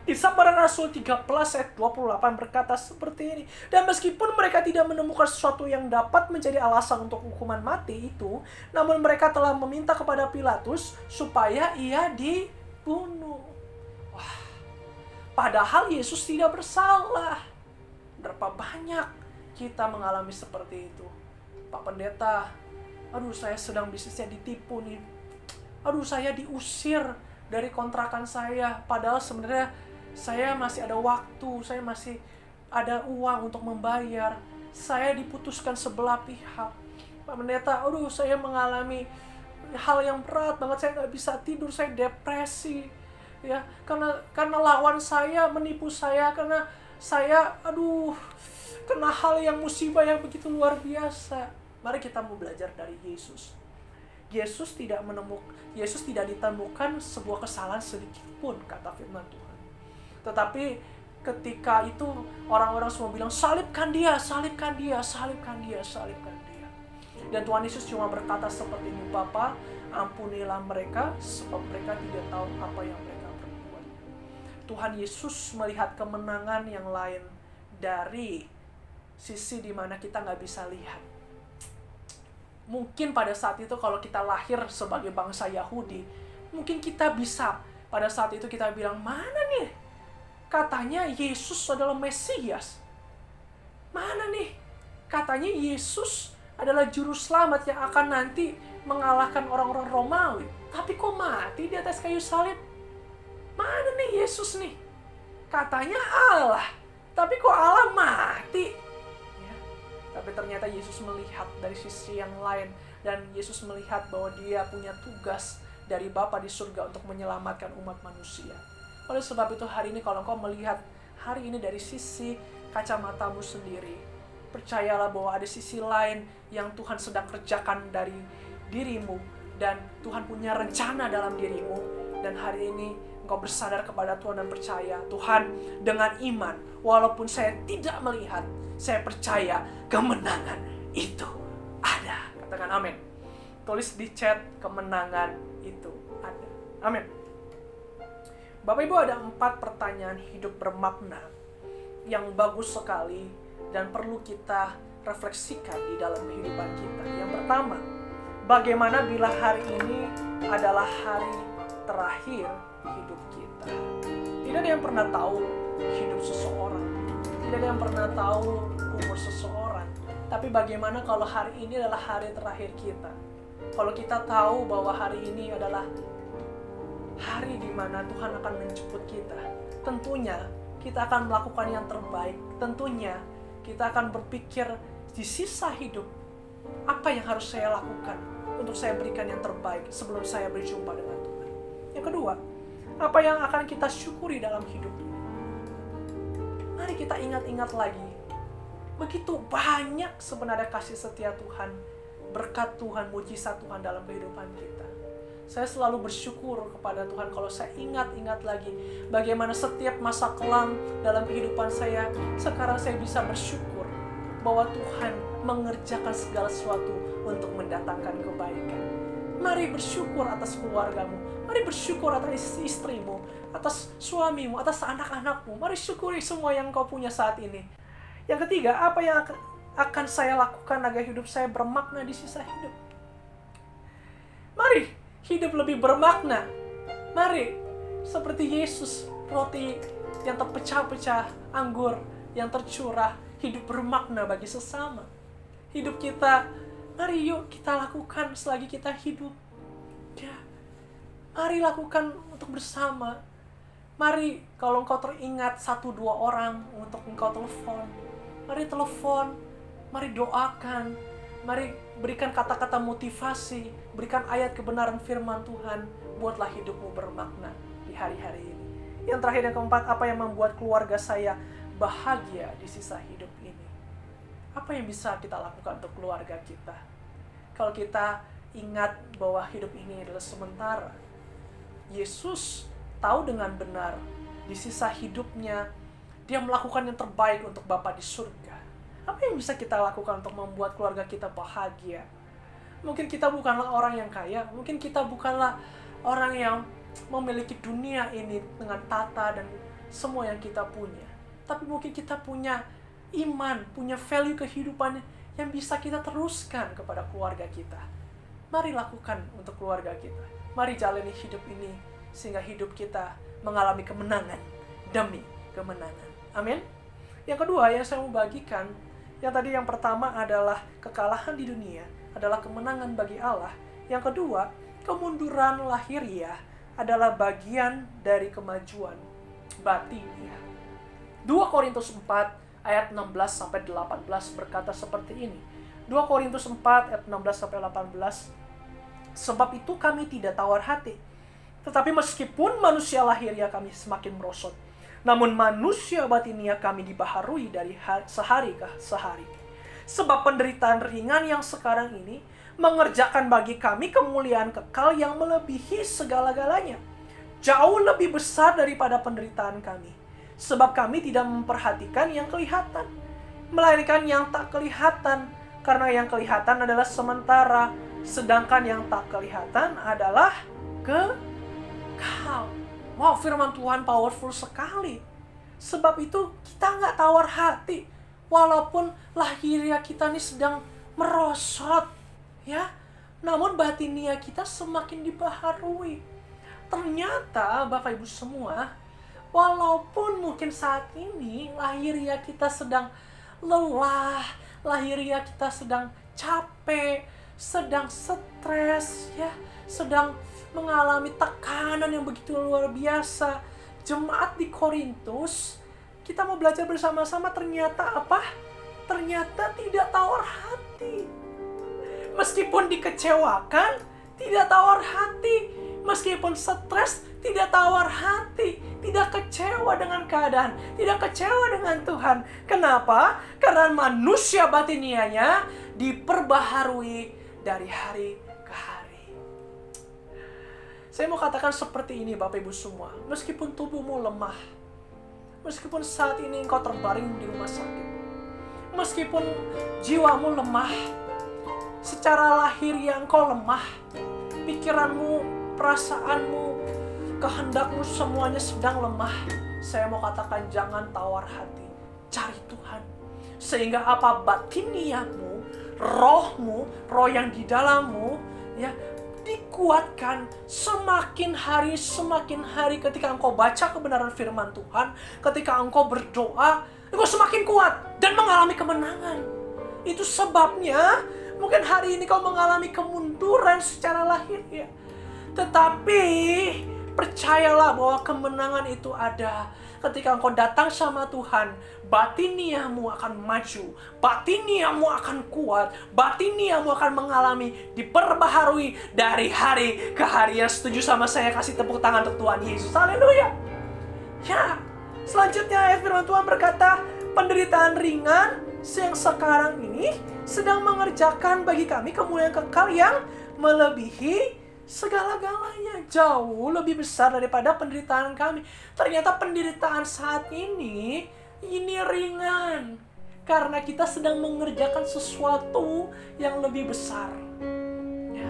Kisah Para Rasul 13 ayat 28 berkata seperti ini. Dan meskipun mereka tidak menemukan sesuatu yang dapat menjadi alasan untuk hukuman mati itu, namun mereka telah meminta kepada Pilatus supaya ia dibunuh. Wah. Padahal Yesus tidak bersalah. Berapa banyak kita mengalami seperti itu. Pak Pendeta, aduh saya sedang bisnisnya ditipu nih. Aduh saya diusir dari kontrakan saya. Padahal sebenarnya saya masih ada waktu, saya masih ada uang untuk membayar. Saya diputuskan sebelah pihak. Pak Pendeta, aduh saya mengalami hal yang berat banget. Saya nggak bisa tidur, saya depresi. Ya, karena lawan saya menipu saya, karena saya kena hal yang musibah yang begitu luar biasa. Mari kita mau belajar dari Yesus. Yesus tidak ditemukan sebuah kesalahan sedikit pun, kata firman Tuhan. Tetapi ketika itu orang-orang semua bilang, salibkan dia, salibkan dia, salibkan dia, salibkan dia. Dan Tuhan Yesus cuma berkata seperti ini, Bapa, ampunilah mereka sebab mereka tidak tahu apa yang mereka perbuat. Tuhan Yesus melihat kemenangan yang lain dari sisi di mana kita nggak bisa lihat. Mungkin pada saat itu kalau kita lahir sebagai bangsa Yahudi, mungkin kita bisa pada saat itu kita bilang, mana nih? Katanya Yesus adalah Mesias. Mana nih? Katanya Yesus adalah juru selamat yang akan nanti mengalahkan orang-orang Romawi. Tapi kok mati di atas kayu salib? Mana nih Yesus nih? Katanya Allah. Tapi kok Allah mati? Tapi ternyata Yesus melihat dari sisi yang lain. Dan Yesus melihat bahwa dia punya tugas dari Bapa di surga untuk menyelamatkan umat manusia. Oleh sebab itu hari ini kalau engkau melihat hari ini dari sisi kacamatamu sendiri, percayalah bahwa ada sisi lain yang Tuhan sedang kerjakan dari dirimu, dan Tuhan punya rencana dalam dirimu. Dan hari ini engkau bersandar kepada Tuhan dan percaya, Tuhan, dengan iman, walaupun saya tidak melihat, saya percaya kemenangan itu ada. Katakan amin. Tulis di chat, kemenangan itu ada. Amin. Bapak Ibu, ada 4 pertanyaan hidup bermakna yang bagus sekali dan perlu kita refleksikan di dalam kehidupan kita. Yang pertama, bagaimana bila hari ini adalah hari terakhir hidup kita? Tidak ada yang pernah tahu hidup seseorang. Tidak ada yang pernah tahu umur seseorang. Tapi bagaimana kalau hari ini adalah hari terakhir kita? Kalau kita tahu bahwa hari ini adalah hari di mana Tuhan akan menjemput kita, tentunya kita akan melakukan yang terbaik. Tentunya kita akan berpikir di sisa hidup, apa yang harus saya lakukan untuk saya berikan yang terbaik sebelum saya berjumpa dengan Tuhan. Yang kedua, apa yang akan kita syukuri dalam hidup ini? Mari kita ingat-ingat lagi, begitu banyak sebenarnya kasih setia Tuhan, berkat Tuhan, mujizat Tuhan dalam kehidupan kita. Saya selalu bersyukur kepada Tuhan kalau saya ingat-ingat lagi bagaimana setiap masa kelam dalam kehidupan saya, sekarang saya bisa bersyukur bahwa Tuhan mengerjakan segala sesuatu untuk mendatangkan kebaikan. Mari bersyukur atas keluargamu, mari bersyukur atas istrimu, atas suamimu, atas anak-anakmu. Mari syukuri semua yang kau punya saat ini. Yang ketiga, apa yang akan saya lakukan agar hidup saya bermakna di sisa hidup? Mari hidup lebih bermakna. Mari, seperti Yesus, roti yang terpecah-pecah, anggur yang tercurah, hidup bermakna bagi sesama. Hidup kita, mari yuk kita lakukan selagi kita hidup. Ya, mari lakukan untuk bersama. Mari kalau engkau teringat 1-2 orang untuk engkau telepon, mari telepon, mari doakan, mari berikan kata-kata motivasi, berikan ayat kebenaran firman Tuhan, buatlah hidupmu bermakna di hari-hari ini. Yang terakhir, yang keempat, apa yang membuat keluarga saya bahagia di sisa hidup ini? Apa yang bisa kita lakukan untuk keluarga kita? Kalau kita ingat bahwa hidup ini adalah sementara, Yesus tahu dengan benar di sisa hidupnya, dia melakukan yang terbaik untuk Bapa di surga. Apa yang bisa kita lakukan untuk membuat keluarga kita bahagia? Mungkin kita bukanlah orang yang kaya, mungkin kita bukanlah orang yang memiliki dunia ini dengan tata dan semua yang kita punya. Tapi mungkin kita punya iman, punya value kehidupan yang bisa kita teruskan kepada keluarga kita. Mari lakukan untuk keluarga kita. Mari jalani hidup ini sehingga hidup kita mengalami kemenangan demi kemenangan. Amin. Yang kedua yang saya mau bagikan, yang pertama adalah kekalahan di dunia adalah kemenangan bagi Allah. Yang kedua, kemunduran lahiriah adalah bagian dari kemajuan batiniah. 2 Korintus 4 ayat 16-18 berkata seperti ini. 2 Korintus 4 ayat 16-18, sebab itu kami tidak tawar hati, tetapi meskipun manusia lahiriah kami semakin merosot, namun manusia batinia kami dibaharui dari sehari ke sehari. Sebab penderitaan ringan yang sekarang ini mengerjakan bagi kami kemuliaan kekal yang melebihi segala-galanya, jauh lebih besar daripada penderitaan kami. Sebab kami tidak memperhatikan yang kelihatan, melainkan yang tak kelihatan, karena yang kelihatan adalah sementara, sedangkan yang tak kelihatan adalah kekal. Wow, firman Tuhan powerful sekali. Sebab itu kita nggak tawar hati, walaupun lahiriah kita ini sedang merosot, ya. Namun batinia kita semakin dibaharui. Ternyata Bapak Ibu semua, walaupun mungkin saat ini lahiriah kita sedang lelah, lahiriah kita sedang capek, sedang stres, ya, sedang mengalami tekanan yang begitu luar biasa. Jemaat di Korintus, kita mau belajar bersama-sama, ternyata apa? Ternyata tidak tawar hati. Meskipun dikecewakan, tidak tawar hati. Meskipun stres, tidak tawar hati. tidak kecewa dengan keadaan, tidak kecewa dengan Tuhan. Kenapa? Karena manusia batinianya diperbaharui dari hari ke hari. Saya mau katakan seperti ini Bapak Ibu semua, meskipun tubuhmu lemah, meskipun saat ini engkau terbaring di rumah sakit, meskipun jiwamu lemah, secara lahir yang engkau lemah, pikiranmu, perasaanmu, kehendakmu semuanya sedang lemah. Saya mau katakan jangan tawar hati, cari Tuhan. Sehingga apa? Batiniamu, rohmu, roh yang di dalammu, ya, dikuatkan semakin hari ketika engkau baca kebenaran firman Tuhan, ketika engkau berdoa, engkau semakin kuat dan mengalami kemenangan. Itu sebabnya mungkin hari ini kau mengalami kemunduran secara lahir, ya. Tetapi percayalah bahwa kemenangan itu ada. Ketika engkau datang sama Tuhan, batiniamu akan maju, batiniamu akan kuat, batiniamu akan mengalami diperbaharui dari hari ke hari. Yang setuju sama saya kasih tepuk tangan untuk Tuhan Yesus. Haleluya. Ya, selanjutnya ayat firman Tuhan berkata, penderitaan ringan yang sekarang ini sedang mengerjakan bagi kami kemuliaan kekal yang melebihi segala-galanya, jauh lebih besar daripada penderitaan kami. Ternyata penderitaan saat ini ringan karena kita sedang mengerjakan sesuatu yang lebih besar, ya.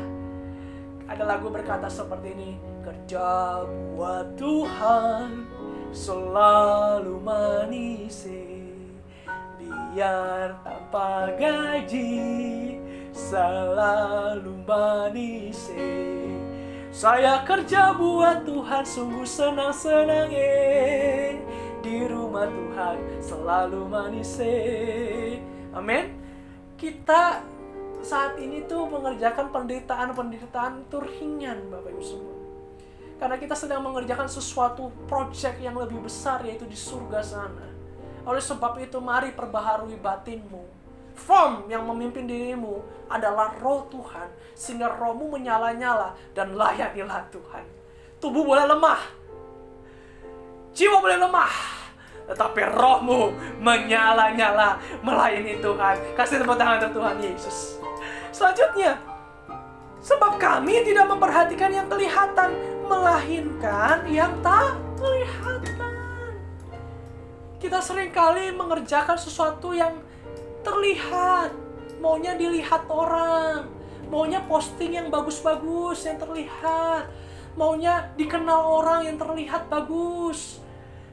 Ada lagu berkata seperti ini, kerja buat Tuhan selalu manis, biar tanpa gaji selalu manis. Saya kerja buat Tuhan sungguh senang-senang, di rumah Tuhan selalu manis. Amin. Kita saat ini tuh mengerjakan penderitaan itu ringan Bapak Ibu semua. Karena kita sedang mengerjakan sesuatu project yang lebih besar, yaitu di surga sana. Oleh sebab itu mari perbaharui batinmu. Form yang memimpin dirimu adalah roh Tuhan, sehingga rohmu menyala-nyala dan layanilah Tuhan. Tubuh boleh lemah, jiwa boleh lemah, tetapi rohmu menyala-nyala melayani Tuhan. Kasih tepuk tangan untuk Tuhan Yesus. Selanjutnya, sebab kami tidak memperhatikan yang kelihatan, melainkan yang tak kelihatan. Kita seringkali mengerjakan sesuatu yang terlihat, maunya dilihat orang, maunya posting yang bagus-bagus yang terlihat, maunya dikenal orang yang terlihat bagus.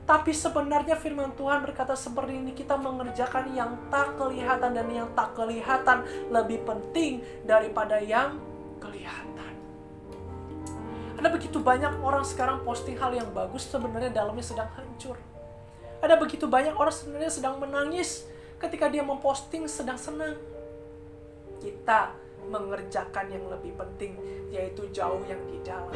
Tapi sebenarnya firman Tuhan berkata seperti ini, kita mengerjakan yang tak kelihatan, dan yang tak kelihatan lebih penting daripada yang kelihatan. Ada begitu banyak orang sekarang posting hal yang bagus, sebenarnya dalamnya sedang hancur. Ada begitu banyak orang sebenarnya sedang menangis ketika dia memposting sedang senang. Kita mengerjakan yang lebih penting, yaitu jauh yang di dalam,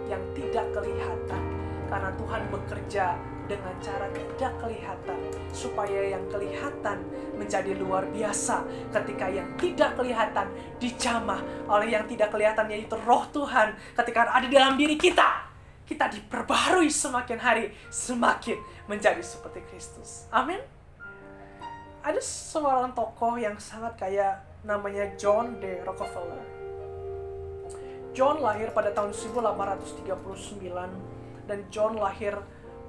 yang tidak kelihatan. Karena Tuhan bekerja dengan cara tidak kelihatan, supaya yang kelihatan menjadi luar biasa. Ketika yang tidak kelihatan dijamah oleh yang tidak kelihatan, yaitu roh Tuhan. Ketika ada di dalam diri kita, kita diperbaharui semakin hari, semakin menjadi seperti Kristus. Amin. Ada seorang tokoh yang sangat kaya, namanya John D. Rockefeller. John lahir pada tahun 1839, dan John lahir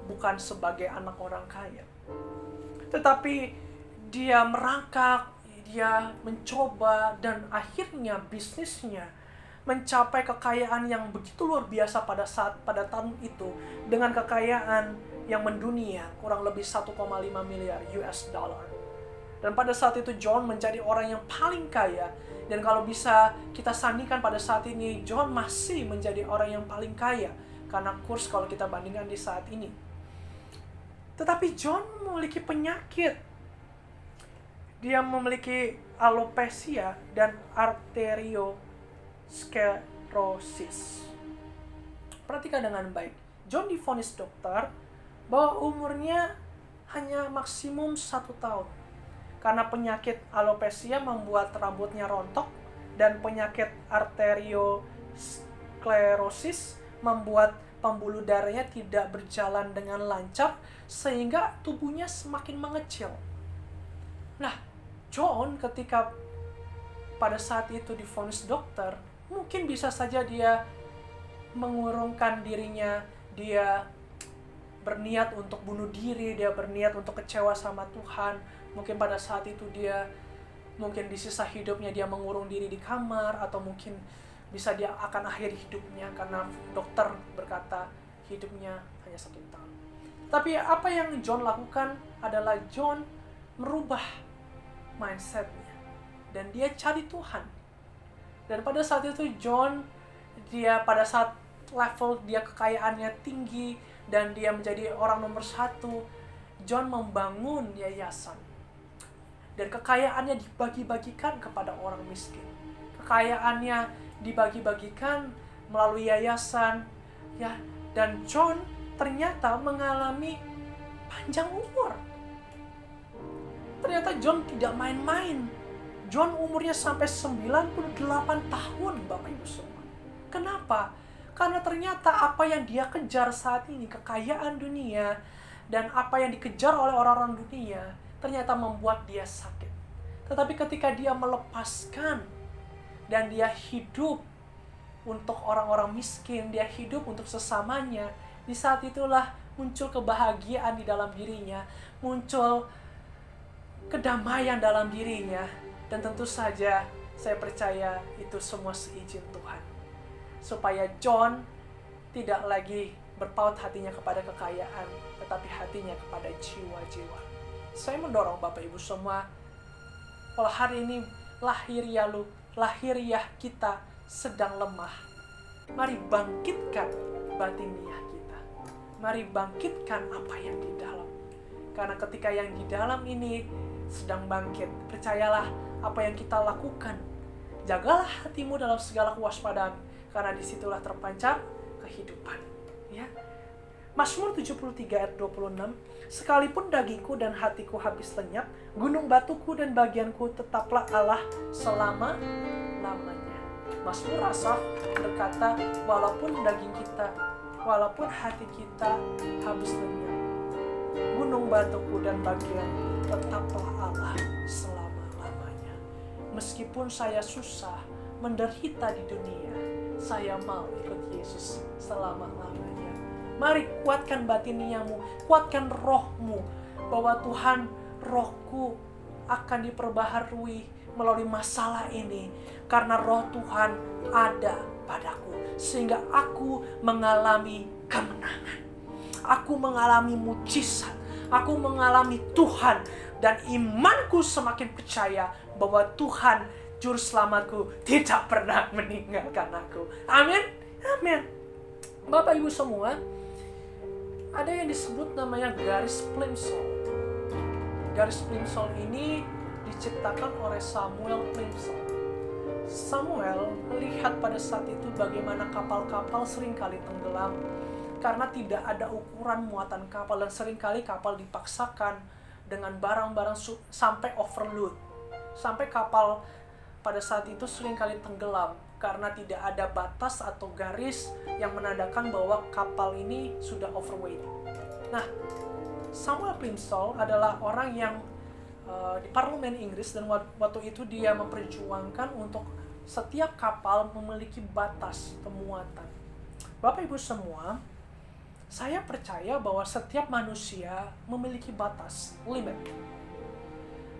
bukan sebagai anak orang kaya. Tetapi dia merangkak, dia mencoba, dan akhirnya bisnisnya mencapai kekayaan yang begitu luar biasa pada tahun itu, dengan kekayaan yang mendunia kurang lebih 1,5 miliar US dollar. Dan pada saat itu John menjadi orang yang paling kaya. Dan kalau bisa kita sandingkan pada saat ini, John masih menjadi orang yang paling kaya karena kurs kalau kita bandingkan di saat ini. Tetapi John memiliki penyakit. Dia memiliki alopecia dan arteriosklerosis. Perhatikan dengan baik. John divonis dokter bahwa umurnya hanya maksimum 1 tahun. Karena penyakit alopecia membuat rambutnya rontok, dan penyakit arteriosklerosis membuat pembuluh darahnya tidak berjalan dengan lancar, sehingga tubuhnya semakin mengecil. Nah, John ketika pada saat itu divonis dokter, mungkin bisa saja dia mengurungkan dirinya, dia berniat untuk bunuh diri, dia berniat untuk kecewa sama Tuhan. Mungkin pada saat itu mungkin di sisa hidupnya dia mengurung diri di kamar, atau mungkin bisa dia akan akhiri hidupnya karena dokter berkata hidupnya hanya 1 tahun. Tapi apa yang John lakukan adalah John merubah mindsetnya dan dia cari Tuhan. Dan pada saat itu pada saat level dia kekayaannya tinggi dan dia menjadi orang nomor 1, John membangun yayasan. Dan kekayaannya dibagi-bagikan kepada orang miskin. Kekayaannya dibagi-bagikan melalui yayasan, ya. Dan John ternyata mengalami panjang umur. Ternyata John tidak main-main. John umurnya sampai 98 tahun, Bapak Ibu semua. Kenapa? Karena ternyata apa yang dia kejar saat ini, kekayaan dunia, dan apa yang dikejar oleh orang-orang dunia, ternyata membuat dia sakit. Tetapi ketika dia melepaskan, dan dia hidup untuk orang-orang miskin, dia hidup untuk sesamanya, di saat itulah muncul kebahagiaan di dalam dirinya, muncul kedamaian dalam dirinya. Dan tentu saja saya percaya itu semua seizin Tuhan. Supaya John tidak lagi berpaut hatinya kepada kekayaan, tetapi hatinya kepada jiwa-jiwa. Saya mendorong Bapak Ibu semua, kalau hari ini lahiriah kita sedang lemah, mari bangkitkan batiniah kita. Mari bangkitkan apa yang di dalam. Karena ketika yang di dalam ini sedang bangkit, percayalah apa yang kita lakukan. Jagalah hatimu dalam segala kewaspadaan, karena disitulah terpancar kehidupan. Ya. Mazmur 73 ayat 26, sekalipun dagingku dan hatiku habis lenyap, gunung batuku dan bagianku tetaplah Allah selama-lamanya. Mazmur Asaf berkata, walaupun daging kita, walaupun hati kita habis lenyap, gunung batuku dan bagianku tetaplah Allah selama-lamanya. Meskipun saya susah, menderita di dunia, saya mau ikut Yesus selama-lamanya. Mari kuatkan batiniamu, kuatkan rohmu, bahwa Tuhan, rohku akan diperbaharui melalui masalah ini, karena roh Tuhan ada padaku, sehingga aku mengalami kemenangan. Aku mengalami mujizat, aku mengalami Tuhan, dan imanku semakin percaya bahwa Tuhan Juru Selamatku tidak pernah meninggalkan aku. Amin. Amin. Bapak Ibu semua, ada yang disebut namanya garis Plimsoll. Garis Plimsoll ini diciptakan oleh Samuel Plimsoll. Samuel melihat pada saat itu bagaimana kapal-kapal seringkali tenggelam karena tidak ada ukuran muatan kapal, dan seringkali kapal dipaksakan dengan barang-barang sampai overload. Sampai kapal pada saat itu seringkali tenggelam karena tidak ada batas atau garis yang menandakan bahwa kapal ini sudah overweight. Nah, Samuel Plimsoll adalah orang yang di parlemen Inggris, dan waktu itu dia memperjuangkan untuk setiap kapal memiliki batas pemuatan. Bapak Ibu semua, saya percaya bahwa setiap manusia memiliki batas, limit.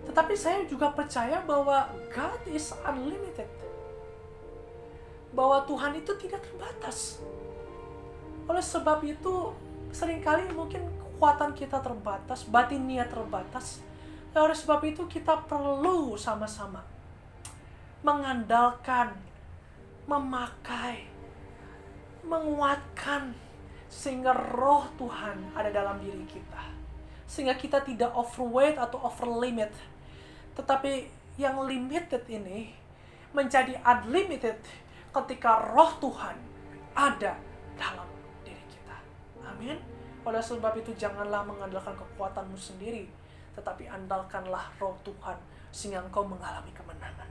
Tetapi saya juga percaya bahwa God is unlimited. Bahwa Tuhan itu tidak terbatas. Oleh sebab itu, seringkali mungkin kekuatan kita terbatas, batinia terbatas. Dan oleh sebab itu kita perlu sama-sama mengandalkan, memakai, menguatkan, sehingga roh Tuhan ada dalam diri kita. Sehingga kita tidak overweight atau overlimit. Tetapi yang limited ini menjadi unlimited ketika roh Tuhan ada dalam diri kita. Amin. Oleh sebab itu janganlah mengandalkan kekuatanmu sendiri, tetapi andalkanlah roh Tuhan sehingga engkau mengalami kemenangan.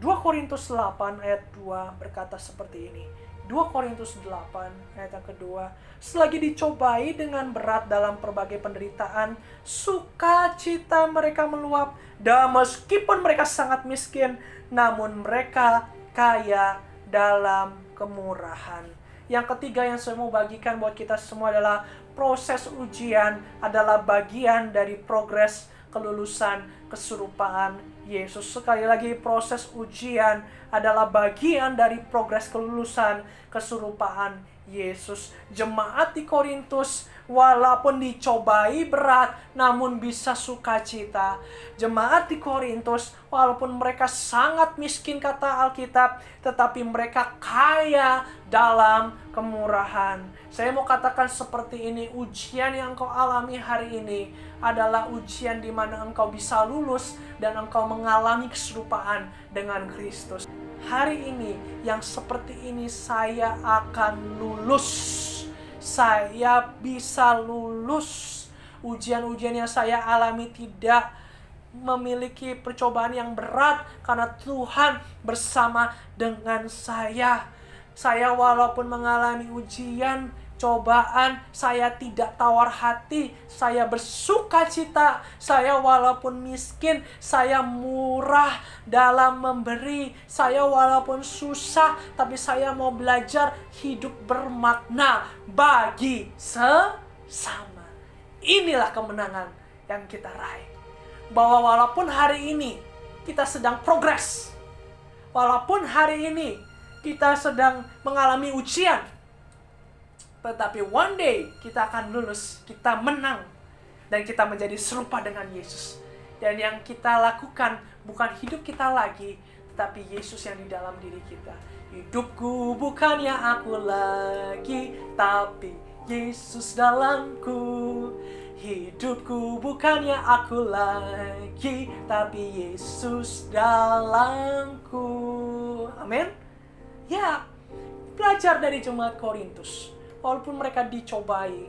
2 Korintus 8 ayat 2 berkata seperti ini. 2 2 Korintus 8 ayat yang kedua, selagi dicobai dengan berat dalam berbagai penderitaan, sukacita mereka meluap, dan meskipun mereka sangat miskin, namun mereka kaya dalam kemurahan. Yang ketiga yang saya mau bagikan buat kita semua adalah proses ujian adalah bagian dari progres kelulusan keserupaan Yesus. Sekali lagi, proses ujian adalah bagian dari progres kelulusan keserupaan Yesus. Jemaat di Korintus walaupun dicobai berat namun bisa sukacita. Jemaat di Korintus walaupun mereka sangat miskin kata Alkitab, tetapi mereka kaya dalam kemurahan. Saya mau katakan seperti ini, ujian yang engkau alami hari ini adalah ujian di mana engkau bisa lulus dan engkau mengalami keserupaan dengan Kristus. Hari ini yang seperti ini saya akan lulus. Saya bisa lulus. Ujian-ujian yang saya alami tidak memiliki percobaan yang berat karena Tuhan bersama dengan saya. Saya walaupun mengalami ujian, cobaan, saya tidak tawar hati, saya bersuka cita. Saya walaupun miskin, saya murah dalam memberi. Saya walaupun susah, tapi saya mau belajar hidup bermakna bagi sesama. Inilah kemenangan yang kita raih. Bahwa walaupun hari ini kita sedang progres, walaupun hari ini kita sedang mengalami ujian, tetapi one day kita akan lulus, kita menang, dan kita menjadi serupa dengan Yesus. Dan yang kita lakukan bukan hidup kita lagi, tetapi Yesus yang di dalam diri kita. Hidupku bukannya aku lagi, tapi Yesus dalamku. Hidupku bukannya aku lagi, tapi Yesus dalamku. Amin. Ya, belajar dari jemaat Korintus. Walaupun mereka dicobai,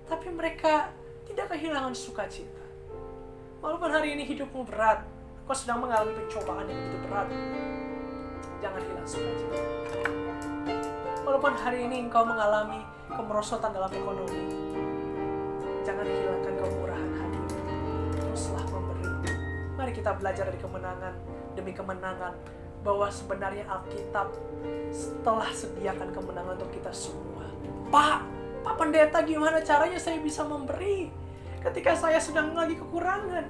tapi mereka tidak kehilangan sukacita. Walaupun hari ini hidupmu berat, kau sedang mengalami pencobaan yang begitu berat, jangan hilang sukacita. Walaupun hari ini engkau mengalami kemerosotan dalam ekonomi, jangan hilangkan kemurahan hati. Teruslah memberi. Mari kita belajar dari kemenangan demi kemenangan, bahwa sebenarnya Alkitab telah sediakan kemenangan untuk kita semua. Pak Pendeta, gimana caranya saya bisa memberi ketika saya sedang lagi kekurangan?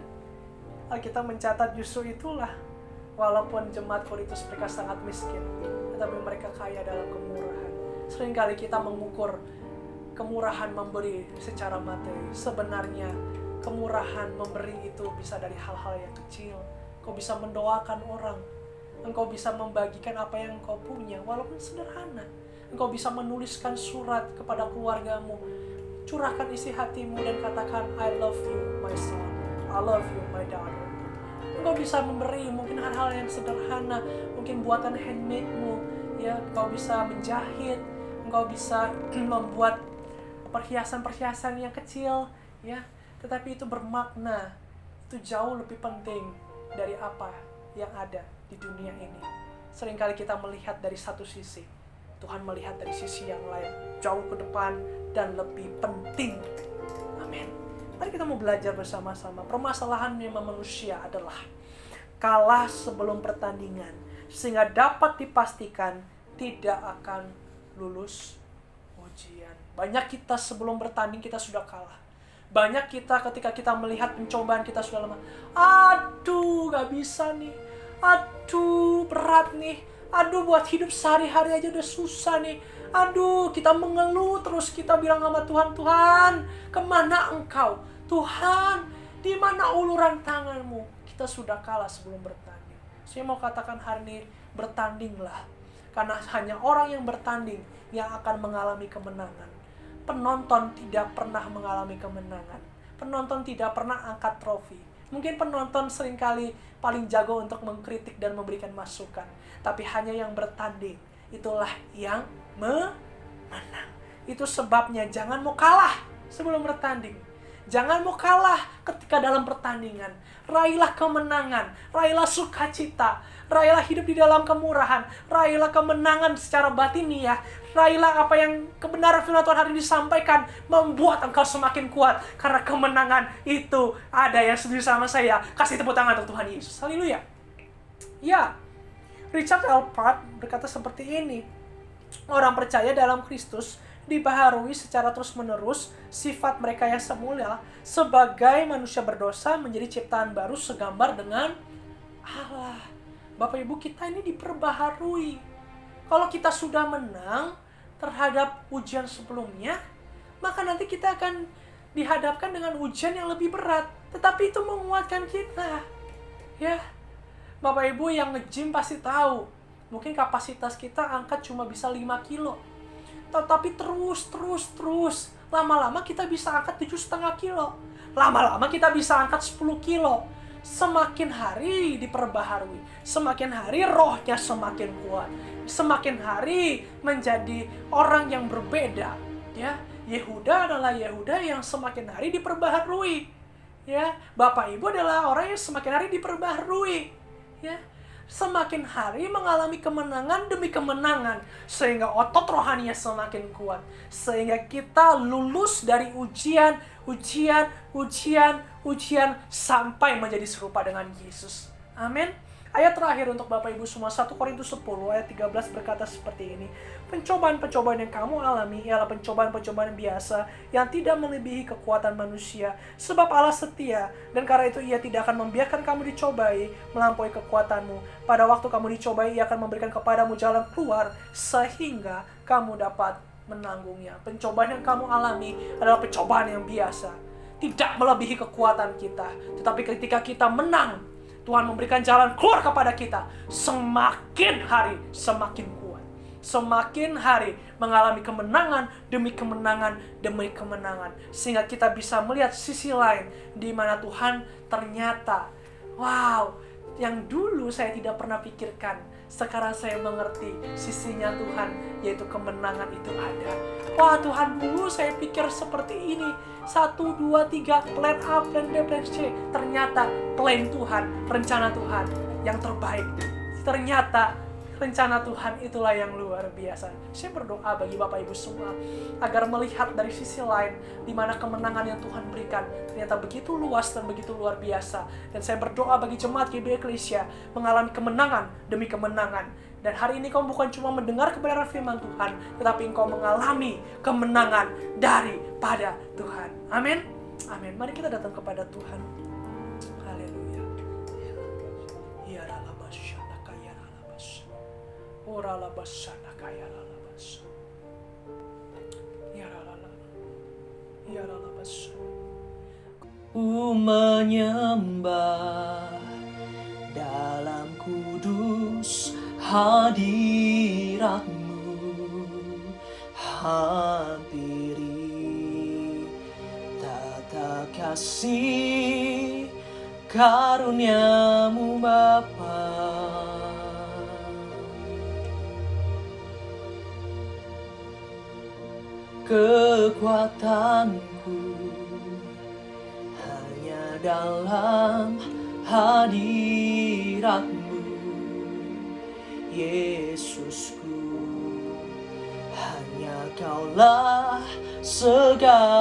Alkitab mencatat justru itulah, walaupun jemaat Korintus mereka sangat miskin, tetapi mereka kaya dalam kemurahan. Seringkali kita mengukur kemurahan memberi secara materi. Sebenarnya kemurahan memberi itu bisa dari hal-hal yang kecil. Kau bisa mendoakan orang, engkau bisa membagikan apa yang engkau punya, walaupun sederhana. Engkau bisa menuliskan surat kepada keluargamu, curahkan isi hatimu dan katakan, I love you my son, I love you my daughter. Engkau bisa memberi mungkin hal-hal yang sederhana, mungkin buatan handmade-mu, ya, engkau bisa menjahit, engkau bisa membuat perhiasan-perhiasan yang kecil, ya, tetapi itu bermakna, itu jauh lebih penting dari apa yang ada di dunia ini. Seringkali kita melihat dari satu sisi, Tuhan melihat dari sisi yang lain, jauh ke depan dan lebih penting. Amin. Mari kita mau belajar bersama-sama. Permasalahan memang manusia adalah kalah sebelum pertandingan, sehingga dapat dipastikan tidak akan lulus ujian. Banyak kita sebelum bertanding kita sudah kalah. Banyak kita ketika kita melihat pencobaan kita sudah lemah. Aduh, gak bisa nih. Aduh, berat nih. Aduh, buat hidup sehari-hari aja udah susah nih. Aduh, kita mengeluh terus, kita bilang sama Tuhan, Tuhan, kemana engkau? Tuhan, di mana uluran tanganmu? Kita sudah kalah sebelum bertanding. Saya mau katakan hari ini, bertandinglah. Karena hanya orang yang bertanding yang akan mengalami kemenangan. Penonton tidak pernah mengalami kemenangan. Penonton tidak pernah angkat trofi. Mungkin penonton seringkali paling jago untuk mengkritik dan memberikan masukan. Tapi hanya yang bertanding, itulah yang menang. Itu sebabnya jangan mau kalah sebelum bertanding. Jangan mau kalah ketika dalam pertandingan. Raihlah kemenangan, raihlah sukacita, raihlah hidup di dalam kemurahan, raihlah kemenangan secara batiniah, raihlah apa yang kebenaran firman Tuhan hari ini disampaikan, membuat engkau semakin kuat. Karena kemenangan itu ada. Yang setuju sama saya, kasih tepuk tangan untuk Tuhan Yesus. Haleluya. Ya, Richard L. Pratt berkata seperti ini. Orang percaya dalam Kristus dibaharui secara terus-menerus sifat mereka yang semula sebagai manusia berdosa menjadi ciptaan baru segambar dengan Allah. Bapak Ibu, kita ini diperbaharui. Kalau kita sudah menang terhadap ujian sebelumnya, maka nanti kita akan dihadapkan dengan ujian yang lebih berat. Tetapi itu menguatkan kita. Ya, Bapak Ibu yang nge-gym pasti tahu, mungkin kapasitas kita angkat cuma bisa 5 kilo. Tetapi terus, lama-lama kita bisa angkat 7,5 kilo. Lama-lama kita bisa angkat 10 kilo. Semakin hari diperbaharui, semakin hari rohnya semakin kuat, semakin hari menjadi orang yang berbeda. Ya, Yehuda adalah Yehuda yang semakin hari diperbaharui. Ya, Bapak Ibu adalah orang yang semakin hari diperbaharui. Ya, semakin hari mengalami kemenangan demi kemenangan, sehingga otot rohaninya semakin kuat, sehingga kita lulus dari ujian sampai menjadi serupa dengan Yesus. Amin. Ayat terakhir untuk Bapak Ibu semua, 1 Korintus 10 ayat 13 berkata seperti ini. Pencobaan-pencobaan yang kamu alami ialah pencobaan-pencobaan biasa yang tidak melebihi kekuatan manusia. Sebab Allah setia, dan karena itu Ia tidak akan membiarkan kamu dicobai melampaui kekuatanmu. Pada waktu kamu dicobai, Ia akan memberikan kepadamu jalan keluar sehingga kamu dapat menanggungnya. Pencobaan yang kamu alami adalah pencobaan yang biasa, tidak melebihi kekuatan kita. Tetapi ketika kita menang, Tuhan memberikan jalan keluar kepada kita. Semakin hari semakin kuat, semakin hari mengalami kemenangan demi kemenangan demi kemenangan, sehingga kita bisa melihat sisi lain di mana Tuhan ternyata, wow, yang dulu saya tidak pernah pikirkan, sekarang saya mengerti sisinya Tuhan, yaitu kemenangan itu ada. Wah, Tuhan, dulu saya pikir seperti ini, 1, 2, 3, plan A, plan B, plan C. Ternyata plan Tuhan, rencana Tuhan yang terbaik. Ternyata rencana Tuhan itulah yang luar biasa. Saya berdoa bagi Bapak Ibu semua agar melihat dari sisi lain di mana kemenangan yang Tuhan berikan ternyata begitu luas dan begitu luar biasa. Dan saya berdoa bagi jemaat GBI Eklesia mengalami kemenangan demi kemenangan. Dan hari ini kau bukan cuma mendengar kebenaran firman Tuhan, tetapi engkau mengalami kemenangan daripada Tuhan. Amin. Amin. Mari kita datang kepada Tuhan. Haleluya. Ya ralabasya kaya ralabasya. Ora labasya kaya ralabasya. Ya ralala. Ya ralabasya. Ku menyembah dalam kudus hadirat-Mu, hampiri tata kasih karunia-Mu Bapa. Kekuatanku hanya dalam hadirat-Mu, Yesusku, hanya Kaulah segalanya.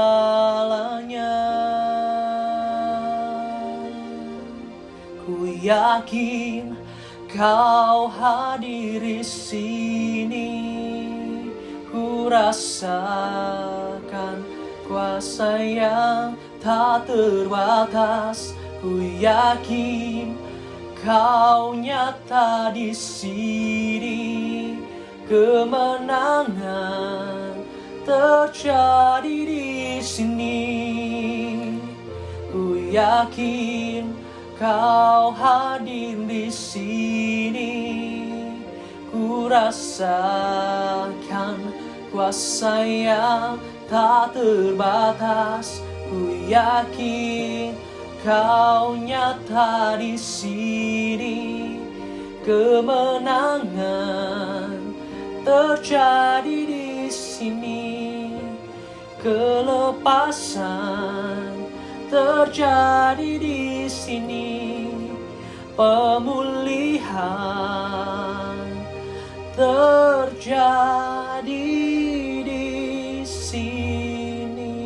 Ku yakin Kau hadir di sini, ku rasakan kuasa yang tak terbatas. Ku yakin Kau nyata di sini, kemenangan terjadi di sini. Ku yakin Kau hadir di sini, ku rasakan kuasa yang tak terbatas. Ku yakin Kau nyata di sini, kemenangan terjadi di sini, kelepasan terjadi di sini, pemulihan terjadi di sini.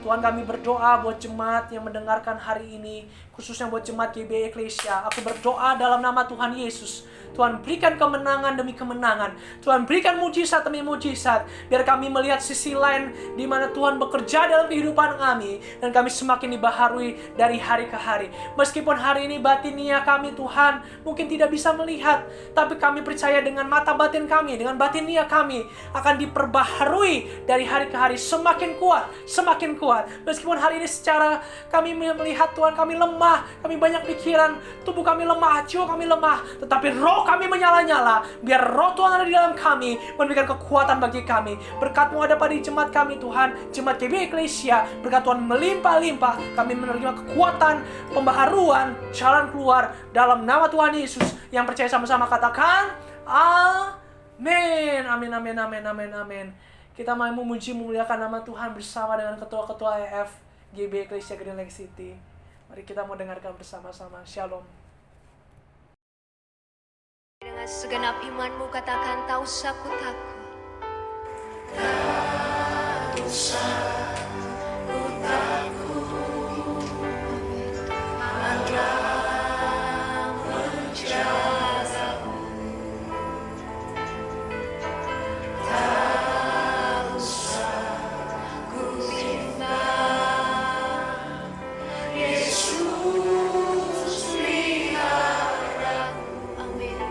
Tuhan, kami berdoa buat jemaat yang mendengarkan hari ini, khususnya buat jemaat GBI Eklesia. Aku berdoa dalam nama Tuhan Yesus. Tuhan, berikan kemenangan demi kemenangan. Tuhan, berikan mujizat demi mujizat. Biar kami melihat sisi lain di mana Tuhan bekerja dalam kehidupan kami. Dan kami semakin dibaharui dari hari ke hari. Meskipun hari ini batinia kami, Tuhan, mungkin tidak bisa melihat. Tapi kami percaya dengan mata batin kami, dengan batinia kami, akan diperbaharui dari hari ke hari. Semakin kuat, semakin kuat. Meskipun hari ini secara kami melihat, Tuhan, kami lemah. Kami banyak pikiran. Tubuh kami lemah, jiwa kami lemah. Tetapi roh kami menyala-nyala, biar roh Tuhan ada di dalam kami, memberikan kekuatan bagi kami. Berkat-Mu ada pada jemaat kami, Tuhan, jemaat GBI Eklesia. Berkat Tuhan melimpah-limpah, kami menerima kekuatan, pembaharuan, jalan keluar dalam nama Tuhan Yesus. Yang percaya sama-sama katakan amin. Amin, amin, amin, amin, amin. Kita mau memuji, memuliakan nama Tuhan bersama dengan ketua-ketua EF GBI Eklesia Green Lake City. Mari kita mau dengarkan bersama-sama. Shalom. Dengan segenap imanmu katakan, tak usah ku takut. Tak usah ku takut. Allah menjagaku. Tak usah ku bimbang. Yesus peliharaku. Amin.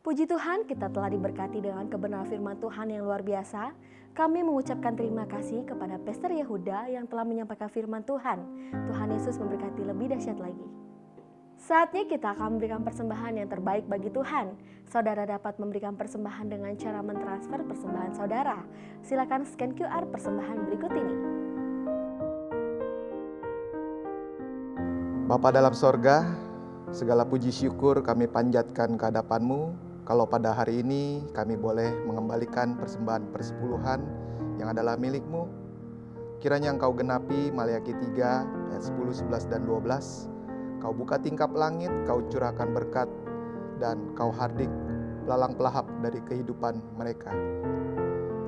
Puji Tuhan, kita telah diberkati dengan kebenaran firman Tuhan yang luar biasa. Kami mengucapkan terima kasih kepada Pastor Yehuda yang telah menyampaikan firman Tuhan. Tuhan Yesus memberkati lebih dahsyat lagi. Saatnya kita akan memberikan persembahan yang terbaik bagi Tuhan. Saudara dapat memberikan persembahan dengan cara mentransfer persembahan saudara. Silakan scan QR persembahan berikut ini. Bapa dalam sorga, segala puji syukur kami panjatkan ke hadapan-Mu. Kalau pada hari ini kami boleh mengembalikan persembahan persepuluhan yang adalah milik-Mu. Kiranya Engkau genapi Maleakhi 3 ayat 10, 11, dan 12. Kau buka tingkap langit, Kau curahkan berkat, dan Kau hardik belalang pelahap dari kehidupan mereka.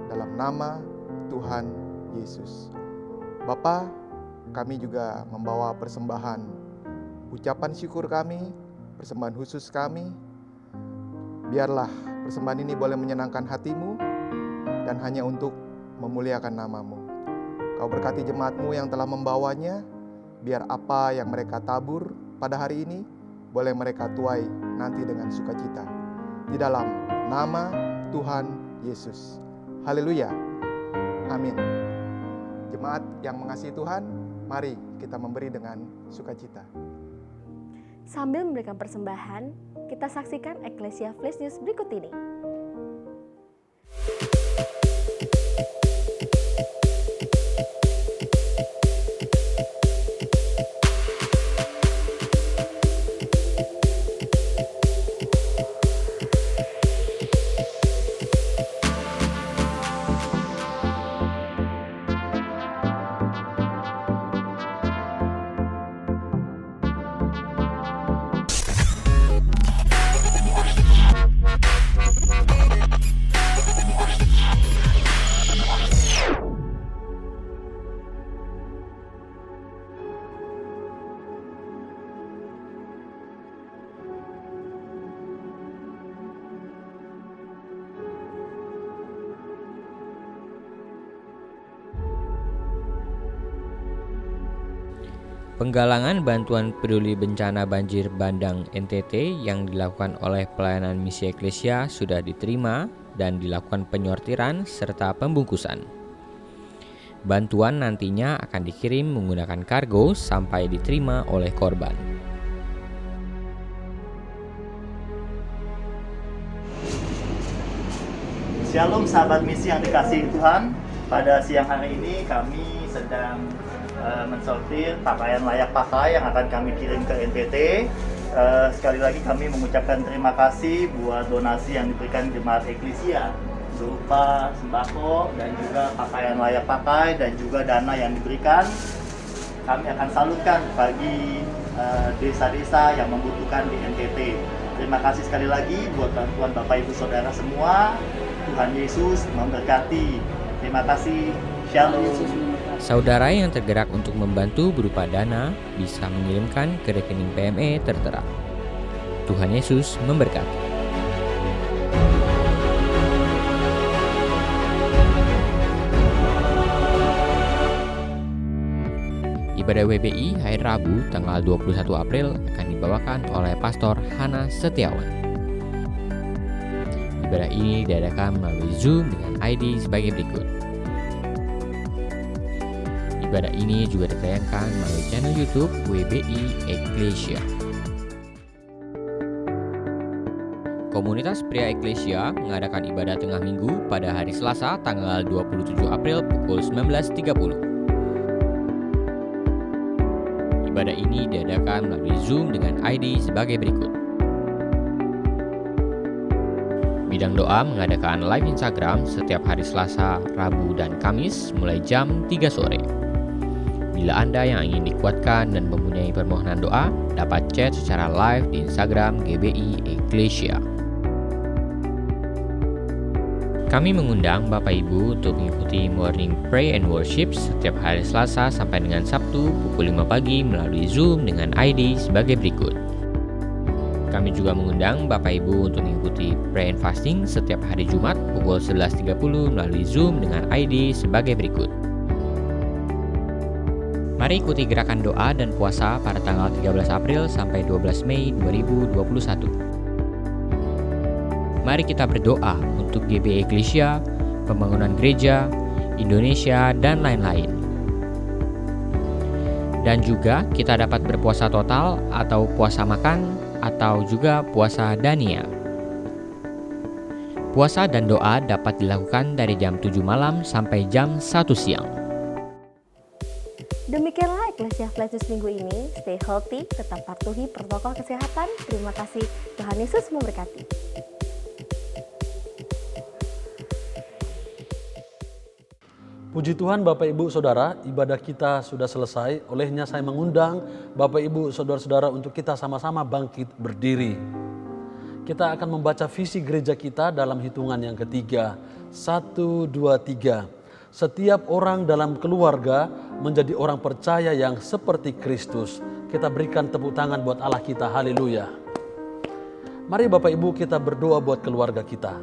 Dalam nama Tuhan Yesus. Bapa, kami juga membawa persembahan ucapan syukur kami, persembahan khusus kami. Biarlah persembahan ini boleh menyenangkan hati-Mu dan hanya untuk memuliakan nama-Mu. Kau berkati jemaat-Mu yang telah membawanya, biar apa yang mereka tabur pada hari ini boleh mereka tuai nanti dengan sukacita. Di dalam nama Tuhan Yesus. Haleluya. Amin. Jemaat yang mengasihi Tuhan, mari kita memberi dengan sukacita. Sambil memberikan persembahan, kita saksikan Eklesia Flash News berikut ini. Penggalangan bantuan peduli bencana banjir Bandang NTT yang dilakukan oleh pelayanan misi Eklesia sudah diterima dan dilakukan penyortiran serta pembungkusan. Bantuan nantinya akan dikirim menggunakan kargo sampai diterima oleh korban. Shalom sahabat misi yang dikasihi Tuhan. Pada siang hari ini kami sedang mensortir pakaian layak pakai yang akan kami kirim ke NTT. Sekali lagi kami mengucapkan terima kasih buat donasi yang diberikan jemaat Eklesia berupa sembako dan juga pakaian layak pakai dan juga dana yang diberikan. Kami akan salurkan bagi desa-desa yang membutuhkan di NTT. Terima kasih sekali lagi buat bantuan Bapak Ibu Saudara semua. Tuhan Yesus memberkati. Terima kasih. Shalom. Saudara yang tergerak untuk membantu berupa dana bisa mengirimkan ke rekening PME tertera. Tuhan Yesus memberkati. Ibadah WBI hari Rabu tanggal 21 April akan dibawakan oleh Pastor Hana Setiawan. Ibadah ini diadakan melalui Zoom dengan ID sebagai berikut. Ibadah ini juga ditayangkan melalui channel YouTube WBI Eklesia. Komunitas Pria Eklesia mengadakan ibadah tengah minggu pada hari Selasa tanggal 27 April pukul 19.30. Ibadah ini diadakan melalui Zoom dengan ID sebagai berikut. Bidang doa mengadakan live Instagram setiap hari Selasa, Rabu, dan Kamis mulai jam 3 sore. Bila Anda yang ingin dikuatkan dan mempunyai permohonan doa, dapat chat secara live di Instagram GBI Eklesia. Kami mengundang Bapak Ibu untuk mengikuti Morning Pray and Worship setiap hari Selasa sampai dengan Sabtu pukul 5 pagi melalui Zoom dengan ID sebagai berikut. Kami juga mengundang Bapak Ibu untuk mengikuti Pray and Fasting setiap hari Jumat pukul 11.30 melalui Zoom dengan ID sebagai berikut. Mari ikuti gerakan doa dan puasa pada tanggal 13 April sampai 12 Mei 2021. Mari kita berdoa untuk GBI Eklesia, pembangunan gereja, Indonesia, dan lain-lain. Dan juga kita dapat berpuasa total atau puasa makan atau juga puasa Dania. Puasa dan doa dapat dilakukan dari jam 7 malam sampai jam 1 siang. Demikianlah Eklesia Flash News minggu ini. Stay healthy, tetap patuhi protokol kesehatan. Terima kasih. Tuhan Yesus memberkati. Puji Tuhan Bapak Ibu Saudara, ibadah kita sudah selesai. Olehnya saya mengundang Bapak Ibu Saudara-saudara untuk kita sama-sama bangkit berdiri. Kita akan membaca visi gereja kita dalam hitungan yang ketiga. 1, 2, 3. Setiap orang dalam keluarga menjadi orang percaya yang seperti Kristus. Kita berikan tepuk tangan buat Allah kita, haleluya. Mari Bapak Ibu kita berdoa buat keluarga kita.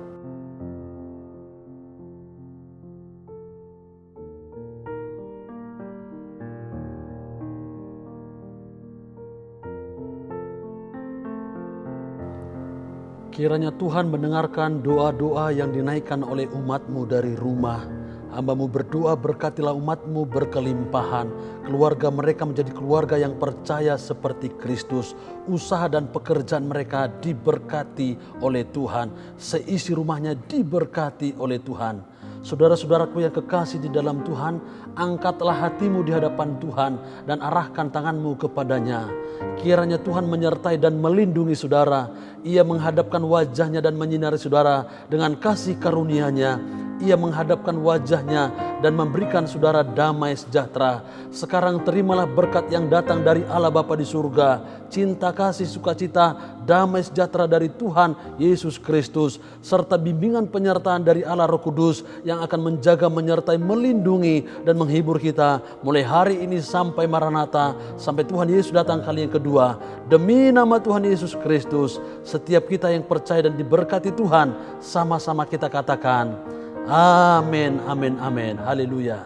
Kiranya Tuhan mendengarkan doa-doa yang dinaikkan oleh umat-Mu dari rumah. Hamba-Mu berdoa, berkatilah umat-Mu berkelimpahan. Keluarga mereka menjadi keluarga yang percaya seperti Kristus. Usaha dan pekerjaan mereka diberkati oleh Tuhan. Seisi rumahnya diberkati oleh Tuhan. Saudara-saudaraku yang kekasih di dalam Tuhan, angkatlah hatimu di hadapan Tuhan dan arahkan tanganmu kepadanya. Kiranya Tuhan menyertai dan melindungi saudara. Ia menghadapkan wajahnya dan menyinari saudara dengan kasih karunia-Nya. Ia menghadapkan wajahnya dan memberikan saudara damai sejahtera. Sekarang terimalah berkat yang datang dari Allah Bapa di surga. Cinta, kasih, sukacita, damai sejahtera dari Tuhan Yesus Kristus. Serta bimbingan penyertaan dari Allah Roh Kudus yang akan menjaga, menyertai, melindungi dan menghibur kita. Mulai hari ini sampai Maranatha, sampai Tuhan Yesus datang kali yang kedua. Demi nama Tuhan Yesus Kristus, setiap kita yang percaya dan diberkati Tuhan, sama-sama kita katakan, amin, amin, amin. Haleluya.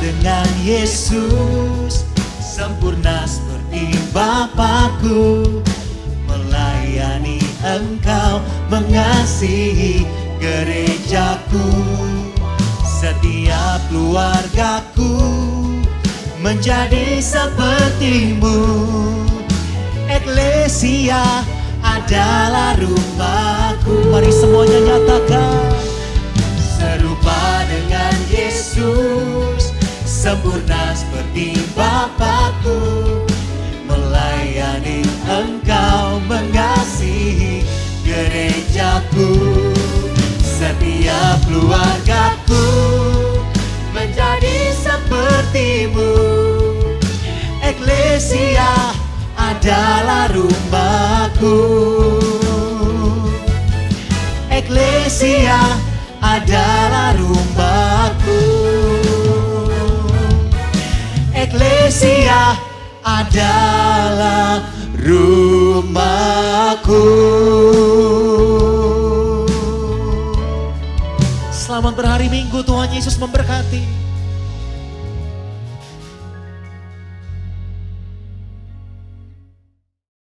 dengan Yesus, sempurna seperti Bapakku, melayani Engkau, mengasihi gerejaku. Setiap keluargaku menjadi sepertimu. Eklesia adalah rumahku. Mari semuanya nyatakan. Serupa dengan Yesus, sempurna seperti Bapakku, melayani Engkau, mengasihi gerejaku. Setiap keluargaku menjadi sepertimu. Eklesia adalah rumahku. Eklesia adalah rumahku. Eklesia adalah rumahku. Selamat berhari Minggu, Tuhan Yesus memberkati.